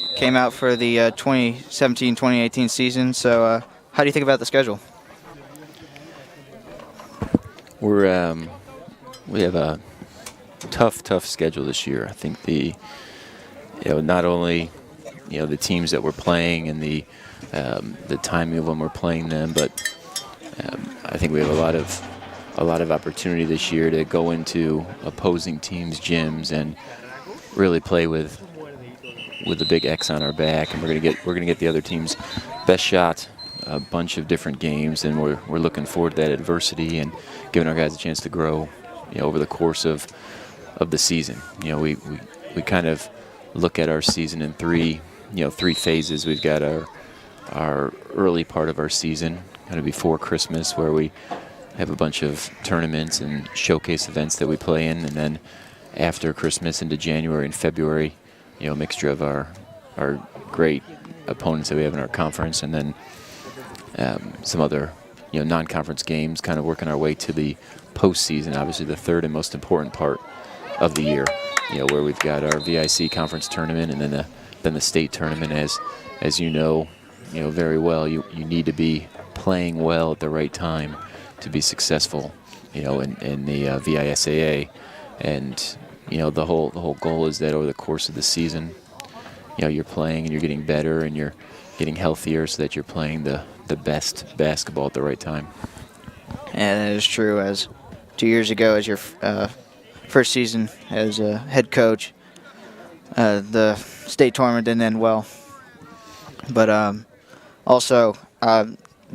the 2017-2018 season. So how do you think about the schedule? We have a tough schedule this year. I think not only the teams that we're playing and the timing of when we're playing them, but I think we have a lot of opportunity this year to go into opposing teams' gyms and really play with a big X on our back, and we're gonna get the other team's best shot. A bunch of different games, and we're looking forward to that adversity and giving our guys a chance to grow, over the course of the season. We kind of look at our season in three phases. We've got our early part of our season, kind of before Christmas, where we have a bunch of tournaments and showcase events that we play in, and then after Christmas into January and February, a mixture of our great opponents that we have in our conference, and then some other non-conference games, kind of working our way to the postseason, obviously the third and most important part of the year, where we've got our VIC conference tournament and then the state tournament. As you know very well, you need to be playing well at the right time to be successful, in the VISAA, and the whole goal is that over the course of the season, you're playing and you're getting better and you're getting healthier so that you're playing the best basketball at the right time. And it is true. As 2 years ago, as your first season as a head coach, the state tournament didn't end well. But also,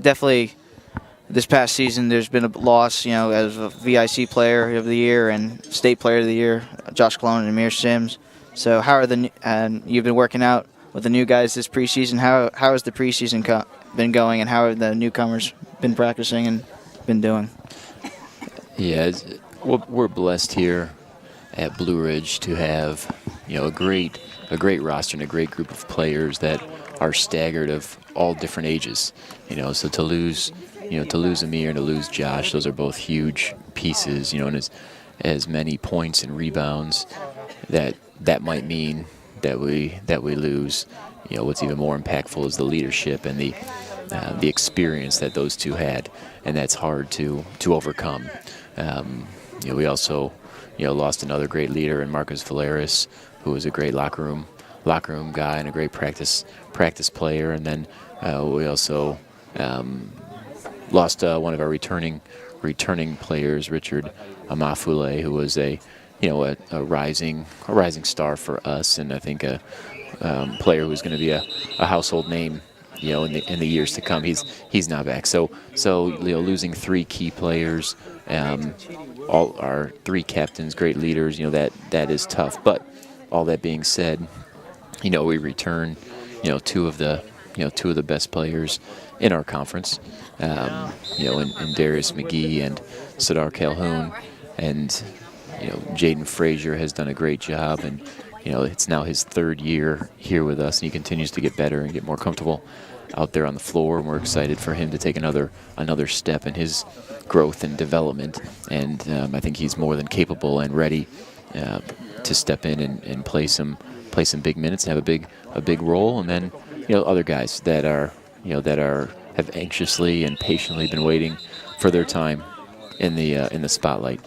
definitely this past season there's been a loss, as a VIC player of the year and state player of the year, Josh Cologne and Amir Sims. So how are you've been working out with the new guys this preseason. How has the preseason been going, and how have the newcomers been practicing and been doing? Yeah, we're blessed here at Blue Ridge to have a great roster and a great group of players that are staggered of all different ages. So to lose Amir and to lose Josh, those are both huge pieces. And as many points and rebounds that might mean that we lose. What's even more impactful is the leadership and the experience that those two had, and that's hard to overcome. We also lost another great leader in Marcus Valeris, who was a great locker room guy and a great practice player. And then we also lost one of our returning players, Richard Amafule, who was a rising star for us, and I think a player who's going to be a household name in the years to come. He's not back. So losing three key players, all our three captains, great leaders, that is tough. But all that being said, we return two of the best players in our conference, in Darius McGee and Sadar Calhoun, and Jaden Frazier has done a great job, and it's now his third year here with us, and he continues to get better and get more comfortable out there on the floor, and we're excited for him to take another step in his growth and development. And I think he's more than capable and ready to step in and play some big minutes and have a big role. And then other guys that have anxiously and patiently been waiting for their time in the spotlight.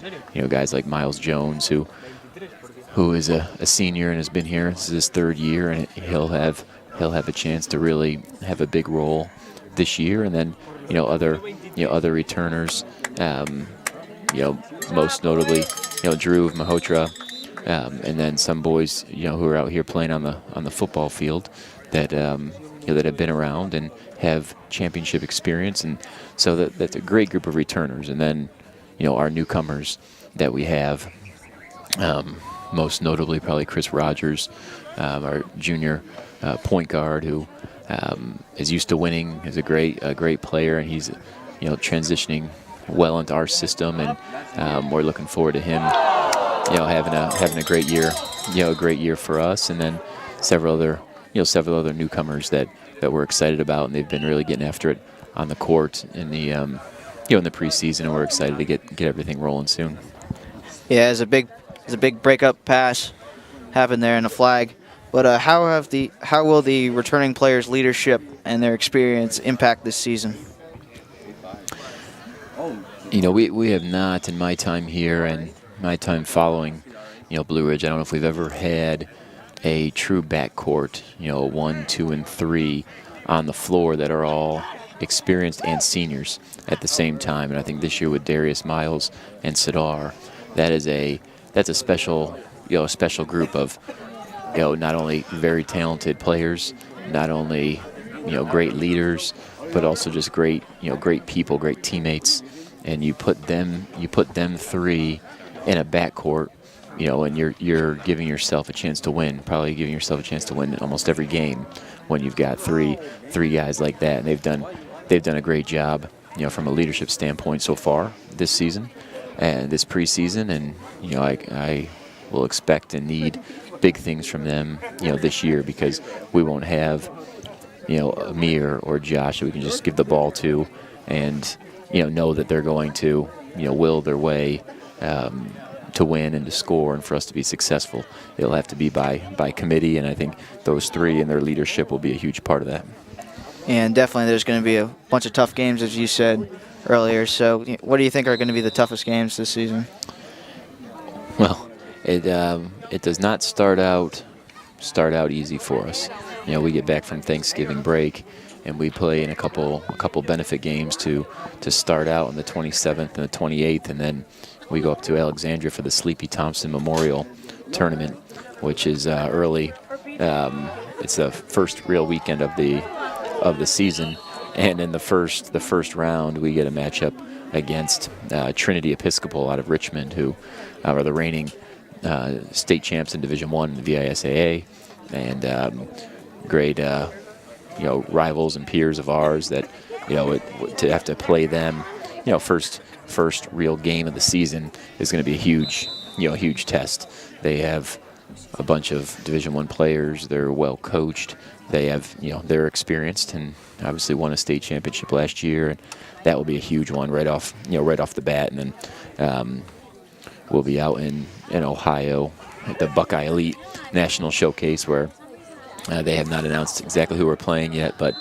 Guys like Miles Jones, who is a senior and has been here. This is his third year, and he'll have a chance to really have a big role this year. And then other returners, most notably Drew Mahotra, and then some boys who are out here playing on the football field that that have been around and have championship experience. And so that's a great group of returners. And then our newcomers that we have, most notably probably Chris Rogers, our junior point guard, who is used to winning, is a great player, and he's transitioning well into our system, and we're looking forward to him having a great year for us. And then several other newcomers that we're excited about, and they've been really getting after it on the court in the in the preseason, and we're excited to get everything rolling soon. Yeah, there's a big breakup pass happened there in the flag. But how will the returning players' leadership and their experience impact this season? We have not, in my time here and my time following Blue Ridge, I don't know if we've ever had a true backcourt, 1, 2, and 3 on the floor that are all experienced and seniors at the same time. And I think this year with Darius, Miles, and Sadar, that's a special group of not only very talented players, not only great leaders, but also just great people, great teammates. And you put them three in a backcourt, and you're giving yourself a chance to win. Probably giving yourself a chance to win almost every game when you've got three guys like that. And they've done a great job, from a leadership standpoint so far this season and this preseason. And I will expect and need big things from them, this year, because we won't have, Amir or Josh that we can just give the ball to and, know that they're going to, will their way to win and to score and for us to be successful. It'll have to be by committee, and I think those three and their leadership will be a huge part of that. And definitely there's going to be a bunch of tough games, as you said earlier. So what do you think are going to be the toughest games this season? Well, it does not start out easy for us. We get back from Thanksgiving break, and we play in a couple benefit games to start out on the 27th and the 28th, and then we go up to Alexandria for the Sleepy Thompson Memorial Tournament which is early. It's the first real weekend of the season, and in the first round, we get a matchup against Trinity Episcopal out of Richmond, who are the reigning state champs in Division I in the VISAA, and great rivals and peers of ours that to have to play them, first real game of the season is going to be a huge test. They have a bunch of Division I players. They're well coached. They have they're experienced and obviously won a state championship last year, and that will be a huge one right off the bat. And then we'll be out in Ohio at the Buckeye Elite National Showcase, where they have not announced exactly who we're playing yet, but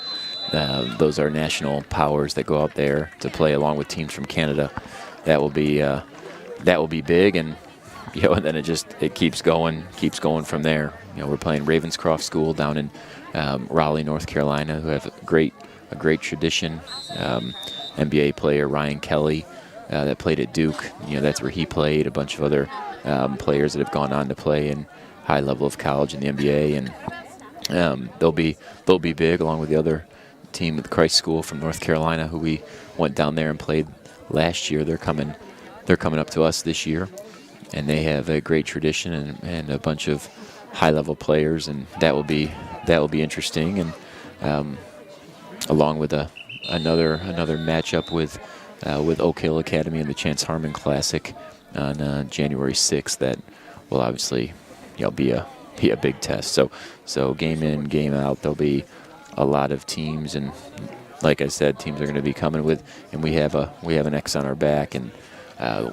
those are national powers that go out there to play along with teams from Canada. That will be big, and and then it keeps going from there. We're playing Ravenscroft School down in Raleigh, North Carolina, who have a great tradition. NBA player Ryan Kelly that played at Duke. That's where he played. A bunch of other players that have gone on to play in high level of college in the NBA, and they'll be big, along with the other team at the Christ School from North Carolina, who we went down there and played last year. They're coming up to us this year, and they have a great tradition and a bunch of high level players, and that will be interesting. And along with another matchup with Oak Hill Academy in the Chance Harmon Classic on January 6th, that will obviously be a big test. So game in, game out, there'll be a lot of teams, and like I said, teams are going to be coming with, and we have an X on our back, and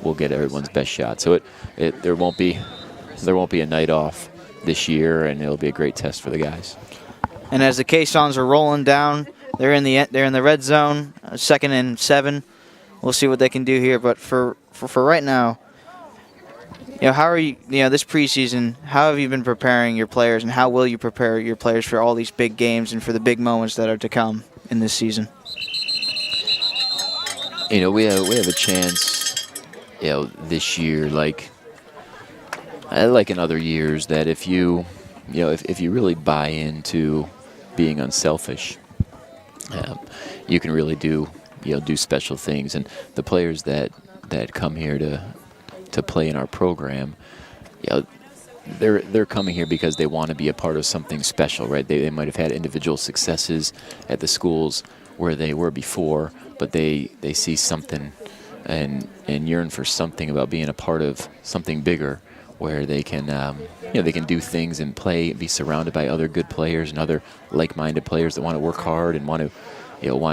we'll get everyone's best shot. So there won't be a night off this year, and it'll be a great test for the guys. And as the Caissons are rolling down, they're in the red zone, 2nd and 7. We'll see what they can do here, but for right now, how are you, this preseason, how have you been preparing your players, and how will you prepare your players for all these big games and for the big moments that are to come in this season? We have a chance, this year, like in other years, that if you really buy into being unselfish, you can really do special things. And the players that come here to play in our program, they're coming here because they want to be a part of something special, right? They might have had individual successes at the schools where they were before, but they see something and yearn for something about being a part of something bigger, where they can they can do things and play, be surrounded by other good players and other like-minded players that want to work hard and want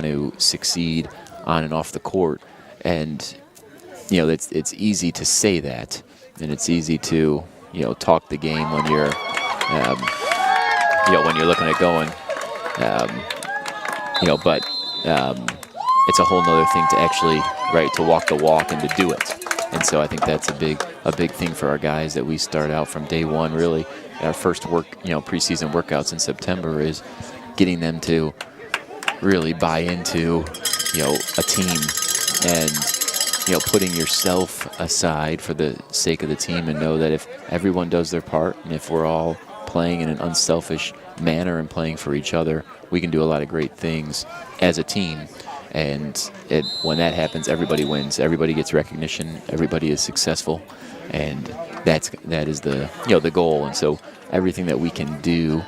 to succeed on and off the court. And it's easy to say that, and it's easy to talk the game when you're looking at going, but it's a whole nother thing to actually to walk the walk and to do it. And so I think that's a big thing for our guys, that we start out from day one. Really, our first preseason workouts in September is getting them to really buy into a team, and putting yourself aside for the sake of the team, and know that if everyone does their part, and if we're all playing in an unselfish manner and playing for each other, we can do a lot of great things as a team. And when that happens, everybody wins. Everybody gets recognition. Everybody is successful, and that is the goal. And so everything that we can do,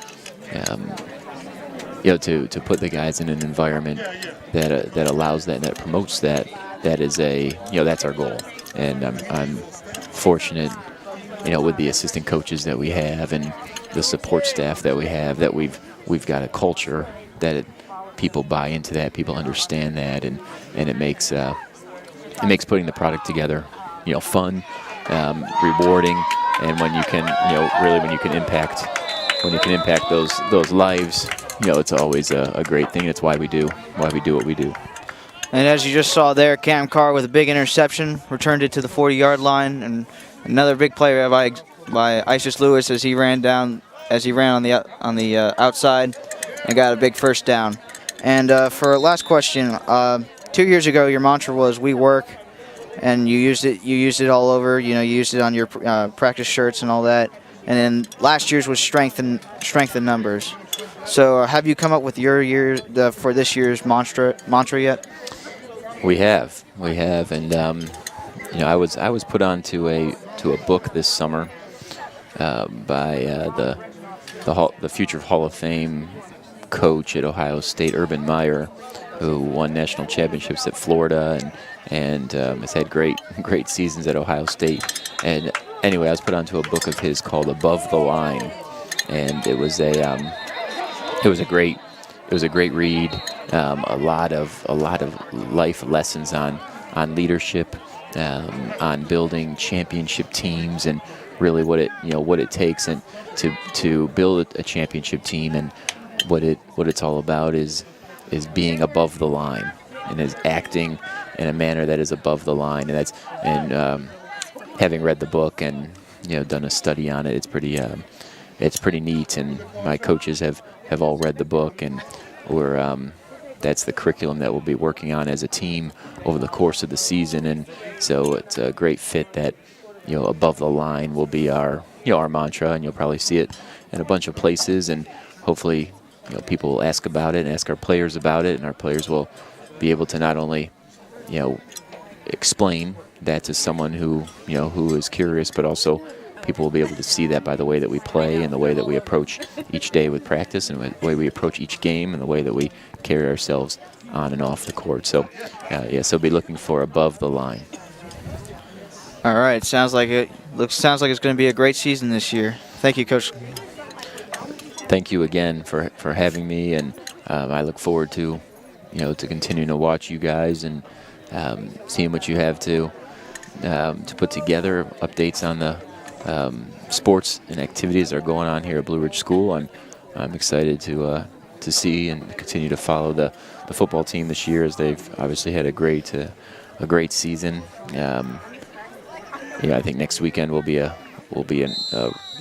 to put the guys in an environment that allows that and that promotes that, that is that's our goal. And I'm fortunate, with the assistant coaches that we have and the support staff that we have, that we've got a culture that people buy into that, people understand that, and it makes putting the product together, fun, rewarding, and when you can impact those lives, it's always a great thing. It's why we do what we do. And as you just saw there, Cam Carr with a big interception, returned it to the 40-yard line, and another big play by Isis Lewis as he ran on the outside and got a big first down. And for our last question, 2 years ago your mantra was "We work," and you used it all over. You used it on your practice shirts and all that. and then last year's was strength in numbers. So have you come up with your for this year's mantra yet? We have, and you know, I was put on to a book this summer by the future Hall of Fame coach at Ohio State, Urban Meyer, who won national championships at Florida and has had great seasons at Ohio State. And anyway, I was put onto a book of his called Above the Line, and it was a great read. A lot of life lessons on leadership, on building championship teams, and really what it takes and to build a championship team, and what it's all about is being above the line and is acting in a manner that is above the line. And having read the book and done a study on it, it's pretty neat. And my coaches have all read the book, and that's the curriculum that we'll be working on as a team over the course of the season. And so it's a great fit that above the line will be our mantra, and you'll probably see it in a bunch of places, and hopefully people will ask about it and ask our players about it, and our players will be able to not only explain that to someone who is curious, but also people will be able to see that by the way that we play and the way that we approach each day with practice, and the way we approach each game, and the way that we carry ourselves on and off the court. So so be looking for Above the Line. All right, sounds like it's going to be a great season this year. Thank you, Coach. Thank you again for having me, and I look forward to continuing to watch you guys and seeing what you have to put together, updates on the sports and activities that are going on here at Blue Ridge School. I'm excited to see and continue to follow the football team this year, as they've obviously had a great season. I think next weekend will be a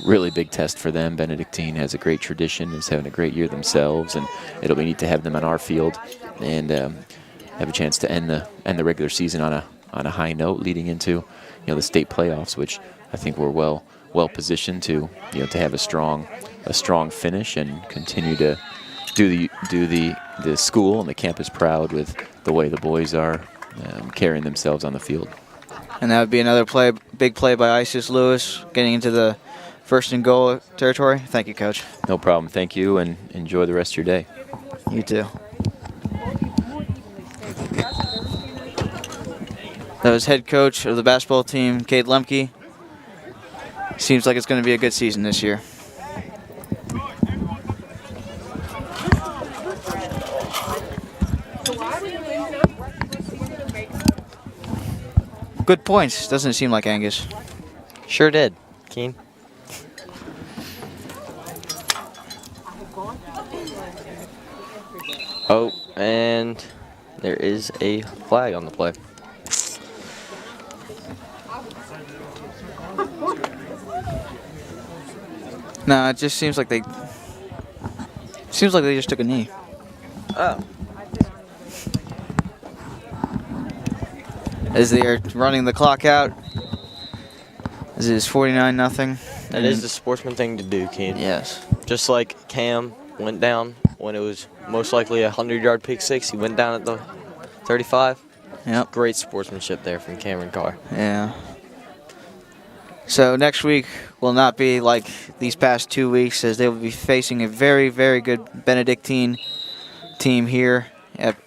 really big test for them. Benedictine has a great tradition, is having a great year themselves, and it'll be neat to have them on our field and have a chance to end the regular season on a high note, leading into the state playoffs, which I think we're well positioned to have a strong finish and continue to do the school and the campus proud with the way the boys are carrying themselves on the field. And that would be another big play by Isis Lewis, getting into the first and goal territory. Thank you, Coach. No problem. Thank you, and enjoy the rest of your day. You too. That was head coach of the basketball team, Cade Lemke. Seems like it's going to be a good season this year. Good points. Doesn't it seem like, Angus? Sure did, Keen. Oh, and there is a flag on the play. No, it just seems like they just took a knee. Oh. As they are running the clock out. This is 49-0. That is the sportsman thing to do, Keen. Yes. Just like Cam went down when it was most likely a 100-yard pick six. He went down at the 35. Yep. Great sportsmanship there from Cameron Carr. Yeah. So next week will not be like these past 2 weeks, as they will be facing a very, very good Benedictine team here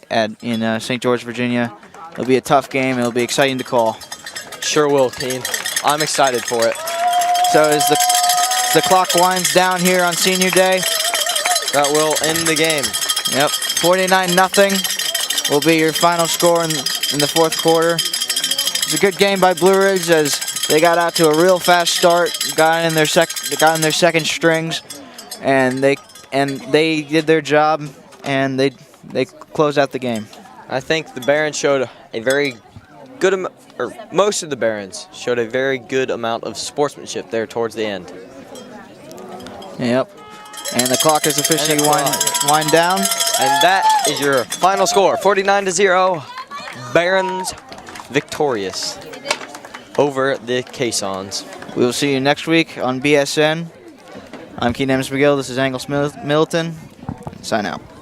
in St. George, Virginia. It'll be a tough game. It'll be exciting to call. Sure will, Keen. I'm excited for it. So as the clock winds down here on senior day, that will end the game. Yep, 49-0 will be your final score in the fourth quarter. It's a good game by Blue Ridge, as they got out to a real fast start, got in their second strings, and they did their job, and they closed out the game. I think the Barons showed a very good most of the Barons showed a very good amount of sportsmanship there towards the end. Yep. And the clock is officially wind down. And that is your final score, 49-0. Barons victorious over the Caissons. We will see you next week on BSN. I'm Keen Evans McGill. This is Angus Middleton. Sign out.